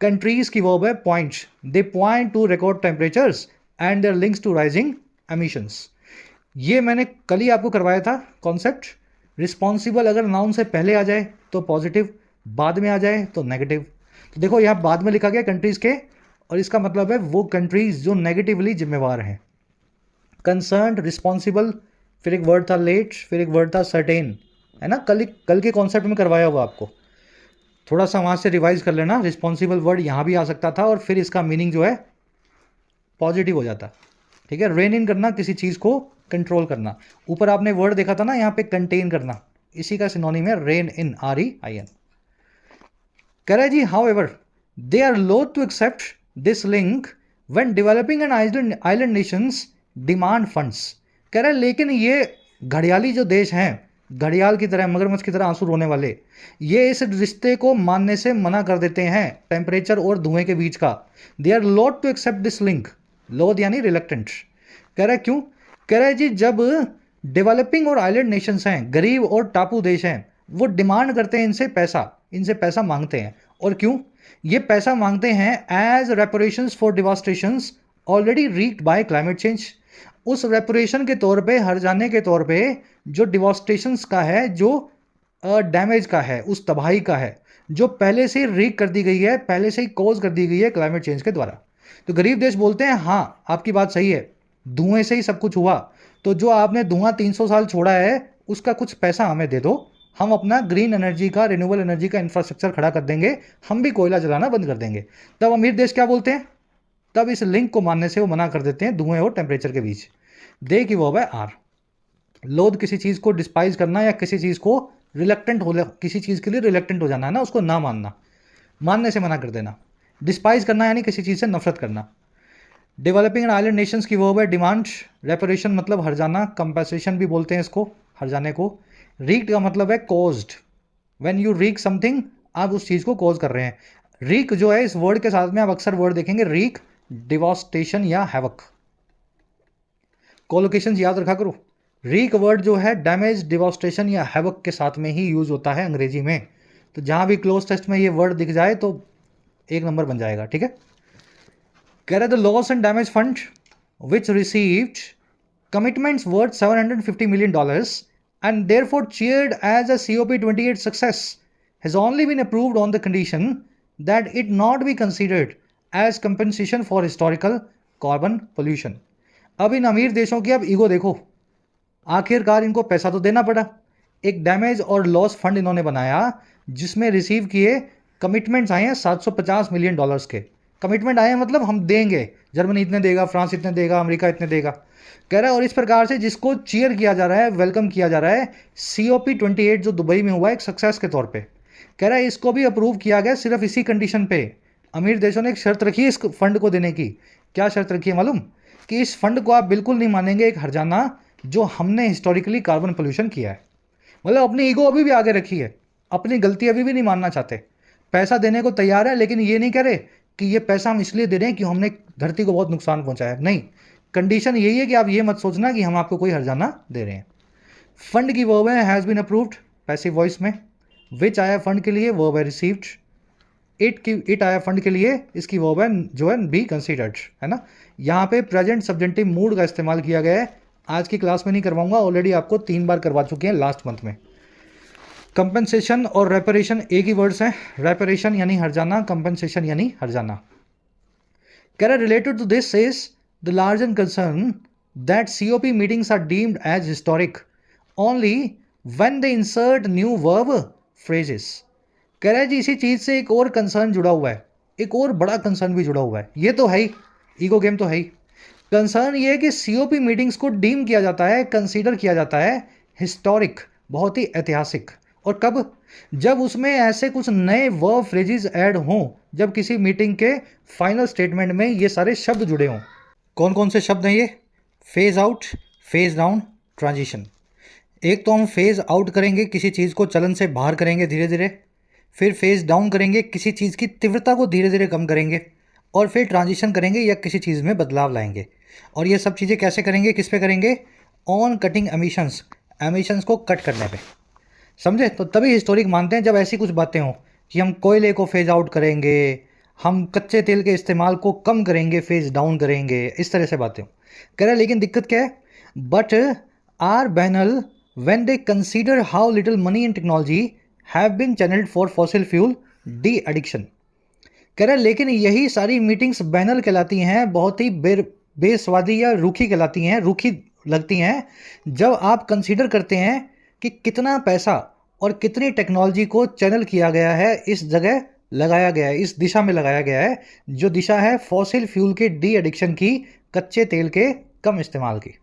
कंट्रीज की वर्ब है point, they point to record temperatures and their links to rising emissions. ये मैंने कल ही आपको करवाया था कॉन्सेप्ट। रिस्पॉन्सिबल अगर नाउन से पहले आ जाए तो पॉजिटिव, बाद में आ जाए तो नेगेटिव। तो देखो यहाँ बाद में लिखा गया कंट्रीज के, और इसका मतलब है वो कंट्रीज जो नेगेटिवली जिम्मेवार हैं। कंसर्न्ड, रिस्पॉन्सिबल, फिर एक वर्ड था लेट, फिर एक वर्ड था सर्टेन, है ना, कल के कॉन्सेप्ट में करवाया हुआ आपको। थोड़ा सा वहाँ से रिवाइज कर लेना। रिस्पॉन्सिबल वर्ड यहाँ भी आ सकता था और फिर इसका मीनिंग जो है पॉजिटिव हो जाता, ठीक है। रेन इन करना, किसी चीज़ को कंट्रोल करना। ऊपर आपने वर्ड देखा था ना यहाँ पे कंटेन करना, इसी का सिनोनिम है रेन इन, REIN। कह रहा है जी however they are loath to accept this link when developing and island nations demand funds. कह रहा है लेकिन ये घड़ियाली जो देश हैं, घड़ियाल की तरह, मगरमच्छ की तरह आंसू रोने वाले, ये इस रिश्ते को मानने से मना कर देते हैं टेम्परेचर और धुएं के बीच का। दे are loath to accept this link, लोथ यानी रिलक्टेंट। कह रहा है क्यों, कह रहा है जी जब डेवलपिंग और आइलैंड नेशंस हैं, गरीब और टापू देश हैं, वो डिमांड करते हैं इनसे पैसा मांगते हैं। और क्यों ये पैसा मांगते हैं, as reparations for devastations already wreaked by climate change. उस रेपरेशन के तौर पे, हर जाने के तौर पे, जो डिवास्टेशंस का है, जो डैमेज का है, उस तबाही का है, जो पहले से रीक कर दी गई है, पहले से ही कॉज कर दी गई है क्लाइमेट चेंज के द्वारा। तो गरीब देश बोलते हैं हाँ आपकी बात सही है, धुएं से ही सब कुछ हुआ, तो जो आपने धुआं 300 साल छोड़ा है उसका कुछ पैसा हमें दे दो, हम अपना ग्रीन एनर्जी का, रिन्यूएबल एनर्जी का इंफ्रास्ट्रक्चर खड़ा कर देंगे, हम भी कोयला जलाना बंद कर देंगे। तब अमीर देश क्या बोलते हैं, तब इस लिंक को मानने से वो मना कर देते हैं धुएं और टेम्परेचर के बीच। दे की वर्ब है आर। लोध किसी चीज़ को डिस्पाइज करना या किसी चीज़ को रिलक्टेंट हो, किसी चीज़ के लिए रिलक्टेंट हो जाना है ना, उसको ना मानना, मानने से मना कर देना। डिस्पाइज करना यानी किसी चीज़ से नफरत करना। डेवलपिंग एंड आइलैंड नेशंस की वर्ब है डिमांड। रेपरेशन मतलब हर जाना, कंपेंसेशन भी बोलते हैं इसको, हर जाने को। रीक्ड का मतलब है caused, when you rig something, आप उस चीज़ को कॉज कर रहे हैं। रीक जो है, इस वर्ड के साथ में आप अक्सर वर्ड देखेंगे रीक, डिवास्टेशन या हैवक। कोलोकेशन याद रखा करो। रीक वर्ड जो है डैमेज, डिवास्टेशन या हैवक के साथ में ही यूज होता है अंग्रेजी में। तो जहां भी क्लोज टेस्ट में ये वर्ड दिख जाए तो 1 नंबर बन जाएगा, ठीक है। कह रहे the loss and damage fund which received commitments worth $750 million and therefore cheered as a COP28 success has only been approved on the condition that it not be considered as compensation for historical carbon pollution। अब इन अमीर देशों की अब ego देखो, आखिरकार इनको पैसा तो देना पड़ा। एक डैमेज और लॉस फंड इन्होंने बनाया जिसमें रिसीव किए कमिटमेंट्स आए हैं $750 मिलियन के। कमिटमेंट आए हैं मतलब हम देंगे, जर्मनी इतने देगा, फ्रांस इतने देगा, अमेरिका इतने देगा, कह रहा है। और इस प्रकार से जिसको चीयर किया जा रहा है, वेलकम किया जा रहा है, COP28 जो दुबई में हुआ एक सक्सेस के तौर पे, कह रहा है इसको भी अप्रूव किया गया सिर्फ इसी कंडीशन पे, अमीर देशों ने एक शर्त रखी है इस फंड को देने की। क्या शर्त रखी है मालूम? कि इस फंड को आप बिल्कुल नहीं मानेंगे एक हर्जाना जो हमने हिस्टोरिकली कार्बन पोल्यूशन किया है। मतलब अपनी ईगो अभी भी आगे रखी है, अपनी गलती अभी भी नहीं मानना चाहते। पैसा देने को तैयार है लेकिन ये नहीं कह रहे कि ये पैसा हम इसलिए दे रहे हैं कि हमने धरती को बहुत नुकसान पहुंचाया है। नहीं, कंडीशन यही है कि आप ये मत सोचना कि हम आपको कोई हर्जाना दे रहे हैं। फंड की वर्ब है has been approved passive voice में। विच आया फंड के लिए, वर्ब है रिसीव्ड। इट आया फंड के लिए, इसकी वर्ब है जो है बी कंसीडर्ड, है ना। यहाँ पे प्रेजेंट सब्जेंटिव मूड का इस्तेमाल किया गया है। आज की क्लास में नहीं करवाऊंगा, ऑलरेडी आपको 3 बार करवा चुके हैं लास्ट मंथ में। कंपनसेशन और रेपरेशन एक ही वर्ड्स हैं। रेपरेशन यानी हर्जाना, कंपनसेशन यानी हर्जाना। कह रहा related to this is the large and concern that COP meetings are deemed as historic only when they insert new verb phrases. कह रहा है जी इसी चीज से एक और कंसर्न जुड़ा हुआ है, एक और बड़ा कंसर्न भी जुड़ा हुआ है। ये तो है ही, ईगो गेम तो है ही। कंसर्न ये है कि सीओपी मीटिंग्स को डीम किया जाता है, कंसीडर किया जाता है हिस्टोरिक, बहुत ही ऐतिहासिक। और कब? जब उसमें ऐसे कुछ नए वर्ब फ्रेजेस ऐड हों, जब किसी मीटिंग के फाइनल स्टेटमेंट में ये सारे शब्द जुड़े हों। कौन कौन से शब्द हैं ये? Phase out, phase down, transition. एक तो हम फेज आउट करेंगे, किसी चीज़ को चलन से बाहर करेंगे धीरे धीरे। फिर फेज डाउन करेंगे, किसी चीज़ की तीव्रता को धीरे धीरे कम करेंगे। और फिर ट्रांजिशन करेंगे या किसी चीज़ में बदलाव लाएंगे। और ये सब चीज़ें कैसे करेंगे, किस पे करेंगे? ऑन कटिंग एमिशंस, एमिशंस को कट करने पे। समझे? तो तभी हिस्टोरिक मानते हैं जब ऐसी कुछ बातें हों कि हम कोयले को फेज आउट करेंगे, हम कच्चे तेल के इस्तेमाल को कम करेंगे, फेज डाउन करेंगे, इस तरह से बातें हों। कह रहे लेकिन दिक्कत क्या है? But are banal when they consider how little money and technology have been channeled for fossil fuel de-addiction। कह रहे लेकिन यही सारी मीटिंग्स बैनल कहलाती हैं, बहुत ही बेस्वादी या रूखी कहलाती हैं, रूखी लगती हैं जब आप कंसीडर करते हैं कि कितना पैसा और कितनी टेक्नोलॉजी को चैनल किया गया है, इस जगह लगाया गया है, इस दिशा में लगाया गया है, जो दिशा है फॉसिल फ्यूल के डी एडिक्शन की, कच्चे तेल के कम इस्तेमाल की।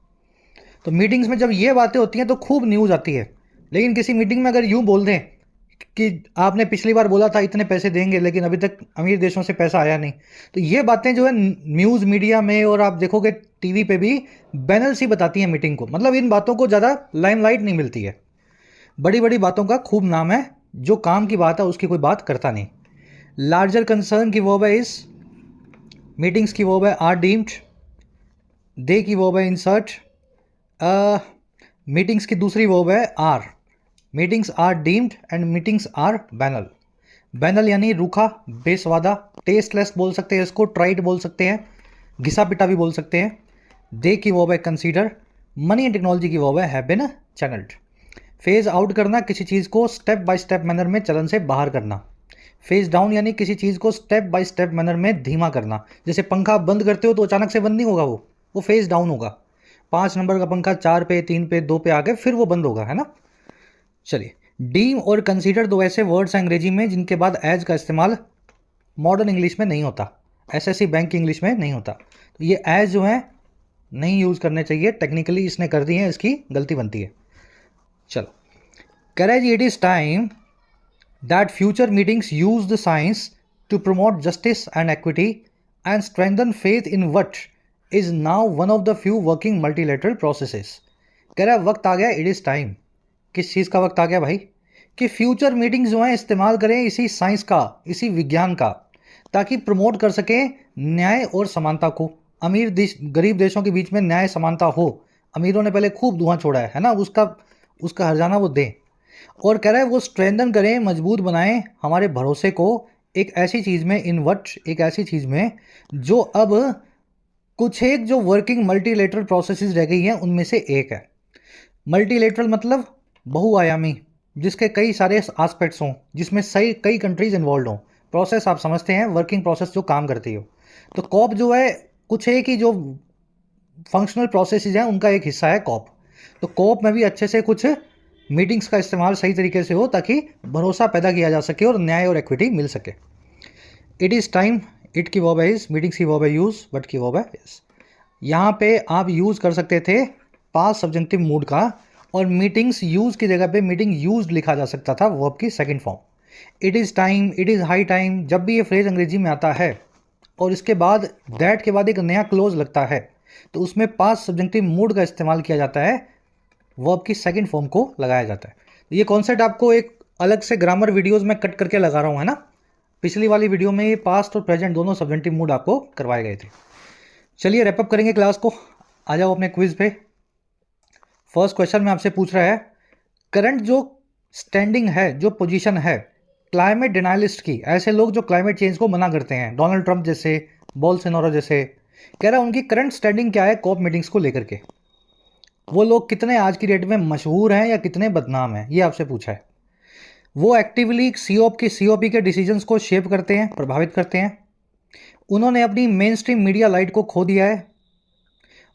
तो मीटिंग्स में जब ये बातें होती हैं तो खूब न्यूज़ आती है। लेकिन किसी मीटिंग में अगर यूँ बोल दें कि आपने पिछली बार बोला था इतने पैसे देंगे लेकिन अभी तक अमीर देशों से पैसा आया नहीं, तो ये बातें जो है न्यूज़ मीडिया में और आप देखोगे टीवी पे भी बैनल सी बताती हैं मीटिंग को। मतलब इन बातों को ज़्यादा लाइमलाइट नहीं मिलती है। बड़ी बड़ी बातों का खूब नाम है, जो काम की बात है उसकी कोई बात करता नहीं। लार्जर कंसर्न की वर्ब है इस, मीटिंग्स की वर्ब है आर डीम्ड, दे की वर्ब है इंसर्ट, मीटिंग्स की दूसरी वर्ब है are. Meetings are deemed and meetings are banal. Banal यानी रूखा, बेस्वादा, टेस्टलेस बोल सकते हैं इसको, ट्राइड बोल सकते हैं, घिसा पिटा भी बोल सकते हैं। दे की वर्ब है कंसीडर, मनी एंड टेक्नोलॉजी की वर्ब है have been channelled. Phase out करना, किसी चीज़ को स्टेप बाय स्टेप मैनर में चलन से बाहर करना। फेज डाउन यानी किसी चीज़ को स्टेप बाय स्टेप मैनर में धीमा करना। जैसे पंखा बंद करते हो तो अचानक से बंद नहीं होगा, वो फेज डाउन होगा। 5 नंबर का पंखा 4 पे, 3 पे, 2 पे आ गए, फिर वो बंद होगा, है ना। चलिए, डीम और कंसीडर दो ऐसे वर्ड्स हैं अंग्रेजी में जिनके बाद एज का इस्तेमाल मॉडर्न इंग्लिश में नहीं होता, एसएससी बैंक की इंग्लिश में नहीं होता। तो ये एज जो है नहीं यूज़ करने चाहिए, टेक्निकली इसने कर दी है, इसकी गलती बनती है। चलो, कह रहा है जी it is time that future meetings use the science to promote justice and equity and strengthen faith in what is now one of the few working multilateral processes. कह रहा है वक्त आ गया, इट इज़ टाइम। किस चीज़ का वक्त आ गया भाई? कि फ्यूचर मीटिंग्स जो हैं इस्तेमाल करें इसी साइंस का, इसी विज्ञान का, ताकि प्रमोट कर सकें न्याय और समानता को। अमीर देश गरीब देशों के बीच में न्याय समानता हो। अमीरों ने पहले खूब धुआं छोड़ा है ना, उसका हर्जाना वो दें। और कह रहा है वो स्ट्रेंथन करें, मजबूत बनाएं हमारे भरोसे को एक ऐसी चीज़ में, एक ऐसी चीज़ में जो अब कुछ एक जो वर्किंग मल्टीलेटरल प्रोसेसेस रह गई हैं उनमें से एक है। मल्टीलेटरल मतलब बहुआयामी, जिसके कई सारे एस्पेक्ट्स हों, जिसमें कई कंट्रीज इन्वॉल्व हों। प्रोसेस आप समझते हैं, वर्किंग प्रोसेस जो काम करती हो। तो कॉप जो है कुछ एक ही जो फंक्शनल प्रोसेसेस हैं उनका एक हिस्सा है कॉप। तो कॉप में भी अच्छे से कुछ मीटिंग्स का इस्तेमाल सही तरीके से हो ताकि भरोसा पैदा किया जा सके और न्याय और इक्विटी मिल सके। इट इज़ टाइम, इट की वर्ब है इज, मीटिंग्स की वर्ब है यूज़, बट की वर्ब है इज। यहाँ पे आप यूज़ कर सकते थे पास्ट सब्जेंटिव मूड का, और मीटिंग्स यूज़ की जगह पे मीटिंग यूज्ड लिखा जा सकता था वर्ब की second form. It is time, it is high time, जब भी ये फ्रेज अंग्रेजी में आता है और इसके बाद दैट के बाद एक नया क्लोज लगता है तो उसमें पास्ट सब्जेक्टिव मूड का इस्तेमाल किया जाता है, वर्ब की सेकंड फॉर्म को लगाया जाता है। ये कॉन्सेप्ट आपको एक अलग से ग्रामर वीडियोस में कट करके लगा रहा हूँ, है ना। पिछली वाली वीडियो में ये पास्ट और प्रेजेंट दोनों सब्जेक्टिव मूड आपको करवाए गए थे। चलिए रैपअप करेंगे क्लास को, आ जाओ अपने क्विज पे। फर्स्ट क्वेश्चन में आपसे पूछ रहा है, करंट जो स्टैंडिंग है, जो पोजीशन है क्लाइमेट डिनायलिस्ट की, ऐसे लोग जो क्लाइमेट चेंज को मना करते हैं, डोनाल्ड ट्रंप जैसे, बोल्सोनारो जैसे, कह रहा है उनकी करंट स्टैंडिंग क्या है कॉप मीटिंग्स को लेकर के। वो लोग कितने आज की डेट में मशहूर हैं या कितने बदनाम हैं, ये आपसे पूछा है। वो एक्टिवली सीओपी के डिसीजंस को शेप करते हैं, प्रभावित करते हैं। उन्होंने अपनी मेन स्ट्रीम मीडिया लाइट को खो दिया है।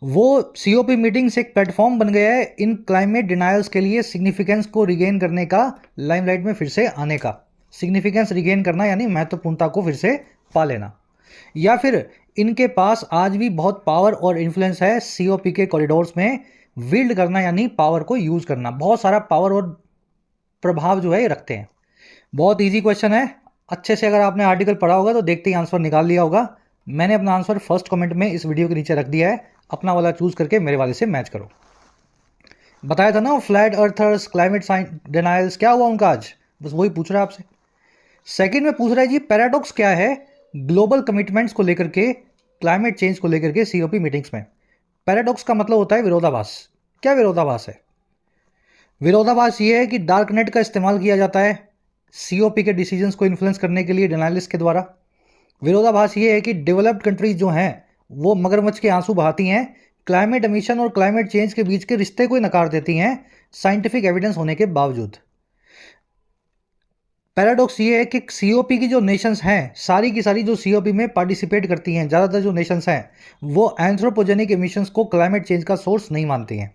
वो सीओपी मीटिंग्स एक प्लेटफॉर्म बन गया है इन क्लाइमेट डिनायल्स के लिए सिग्निफिकेंस को रिगेन करने का, लाइमलाइट में फिर से आने का। सिग्निफिकेंस रिगेन करना यानी महत्वपूर्णता को फिर से पा लेना। या फिर इनके पास आज भी बहुत पावर और इन्फ्लुएंस है सीओपी के कॉरिडोर्स में, विल्ड करना यानी पावर को यूज करना, बहुत सारा पावर और प्रभाव जो है ये रखते हैं। बहुत इजी क्वेश्चन है, अच्छे से अगर आपने आर्टिकल पढ़ा होगा तो देखते ही आंसर निकाल लिया होगा। मैंने अपना आंसर फर्स्ट कमेंट में इस वीडियो के नीचे रख दिया है, अपना वाला चूज करके मेरे वाले से मैच करो। बताया था ना फ्लैट अर्थर्स, क्लाइमेट डिनायल्स, क्या हुआ उनका आज, बस वही पूछ रहा है आपसे। सेकंड में पूछ रहा है जी पैराडॉक्स क्या है ग्लोबल कमिटमेंट्स को लेकर के, क्लाइमेट चेंज को लेकर के सीओपी मीटिंग्स में। पैराडॉक्स का मतलब होता है विरोधाभास। क्या विरोधाभास है? विरोधाभास ये है कि डार्क नेट का इस्तेमाल किया जाता है सीओपी के डिसीजंस को इन्फ्लुएंस करने के लिए डिनायलिस्ट के द्वारा। विरोधाभास ये है कि डेवलप्ड कंट्रीज जो हैं वो मगरमच्छ के आंसू बहाती हैं, क्लाइमेट एमिशन और क्लाइमेट चेंज के बीच के रिश्ते को नकार देती हैं साइंटिफिक एविडेंस होने के बावजूद। पैराडॉक्स ये है कि सीओपी की जो नेशंस हैं, सारी की सारी जो सीओपी में पार्टिसिपेट करती हैं, ज़्यादातर जो नेशंस हैं वो एंथ्रोपोजेनिक एमिशंस को क्लाइमेट चेंज का सोर्स नहीं मानती हैं।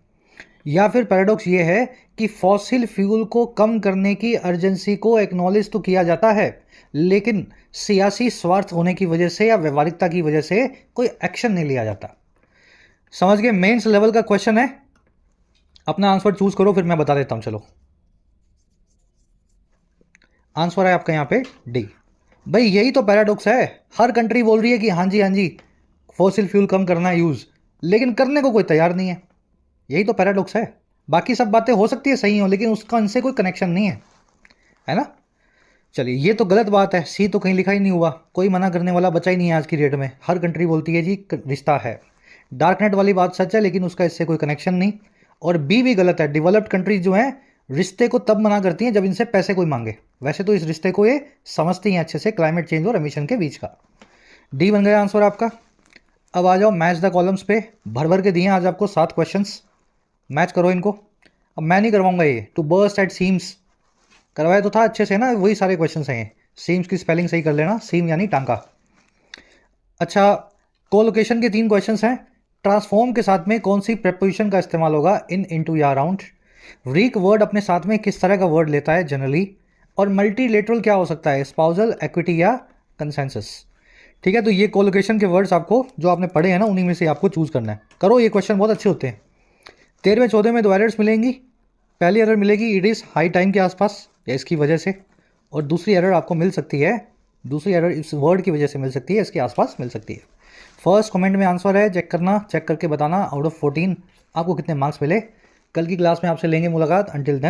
या फिर पैराडॉक्स ये है कि फॉसिल फ्यूल को कम करने की अर्जेंसी को एक्नॉलेज तो किया जाता है, लेकिन सियासी स्वार्थ होने की वजह से या व्यवहारिकता की वजह से कोई एक्शन नहीं लिया जाता। समझ गए? मेंस लेवल का क्वेश्चन है, अपना आंसर चूज करो फिर मैं बता देता हूं। चलो आंसर है आपका यहाँ पे डी। भाई यही तो पैराडॉक्स है, हर कंट्री बोल रही है कि हाँ जी फॉसिल फ्यूल कम करना है यूज, लेकिन करने को कोई तैयार नहीं है। यही तो पैराडॉक्स है। बाकी सब बातें हो सकती है सही हो, लेकिन उसका इनसे कोई कनेक्शन नहीं है ना। चलिए ये तो गलत बात है, सी तो कहीं लिखा ही नहीं हुआ, कोई मना करने वाला बचा ही नहीं है आज की डेट में, हर कंट्री बोलती है जी रिश्ता है। डार्क नेट वाली बात सच है लेकिन उसका इससे कोई कनेक्शन नहीं। और बी भी गलत है, डेवलप्ड कंट्रीज जो हैं रिश्ते को तब मना करती हैं जब इनसे पैसे कोई मांगे। वैसे तो इस रिश्ते को ये समझती हैं अच्छे से, क्लाइमेट चेंज और एमिशन के बीच का। डी बन गया आंसर आपका। अब आ जाओ मैच द कॉलम्स पे, भर भर के दिए आज आपको 7 क्वेश्चंस, मैच करो इनको। अब मैं नहीं करवाऊंगा ये, टू बर्स्ट एट सीम्स करवाया तो था अच्छे से ना, वही सारे क्वेश्चन हैं। सीम्स की स्पेलिंग सही कर लेना, सीम यानी टांका। अच्छा, कोलोकेशन के 3 क्वेश्चंस हैं। ट्रांसफॉर्म के साथ में कौन सी प्रेपोजिशन का इस्तेमाल होगा इन, इनटू या अराउंड। रीक वर्ड अपने साथ में किस तरह का वर्ड लेता है जनरली। और मल्टीलेटरल क्या हो सकता है, स्पाउजल, एक्विटी या कंसेंसस। ठीक है, तो ये कोलोकेशन के वर्ड्स आपको जो आपने पढ़े हैं ना उन्हीं में से आपको चूज करना है। करो, ये क्वेश्चन बहुत अच्छे होते हैं। 13वें 14वें में 2 एरर्स मिलेंगी। पहली एरर मिलेगी इट इज़ हाई टाइम के आसपास या इसकी वजह से, और दूसरी एरर आपको मिल सकती है, दूसरी एरर इस वर्ड की वजह से मिल सकती है, इसके आसपास मिल सकती है। फर्स्ट कमेंट में आंसर है, चेक करना, चेक करके बताना आउट ऑफ 14 आपको कितने मार्क्स मिले। कल की क्लास में आपसे लेंगे मुलाकात। Until then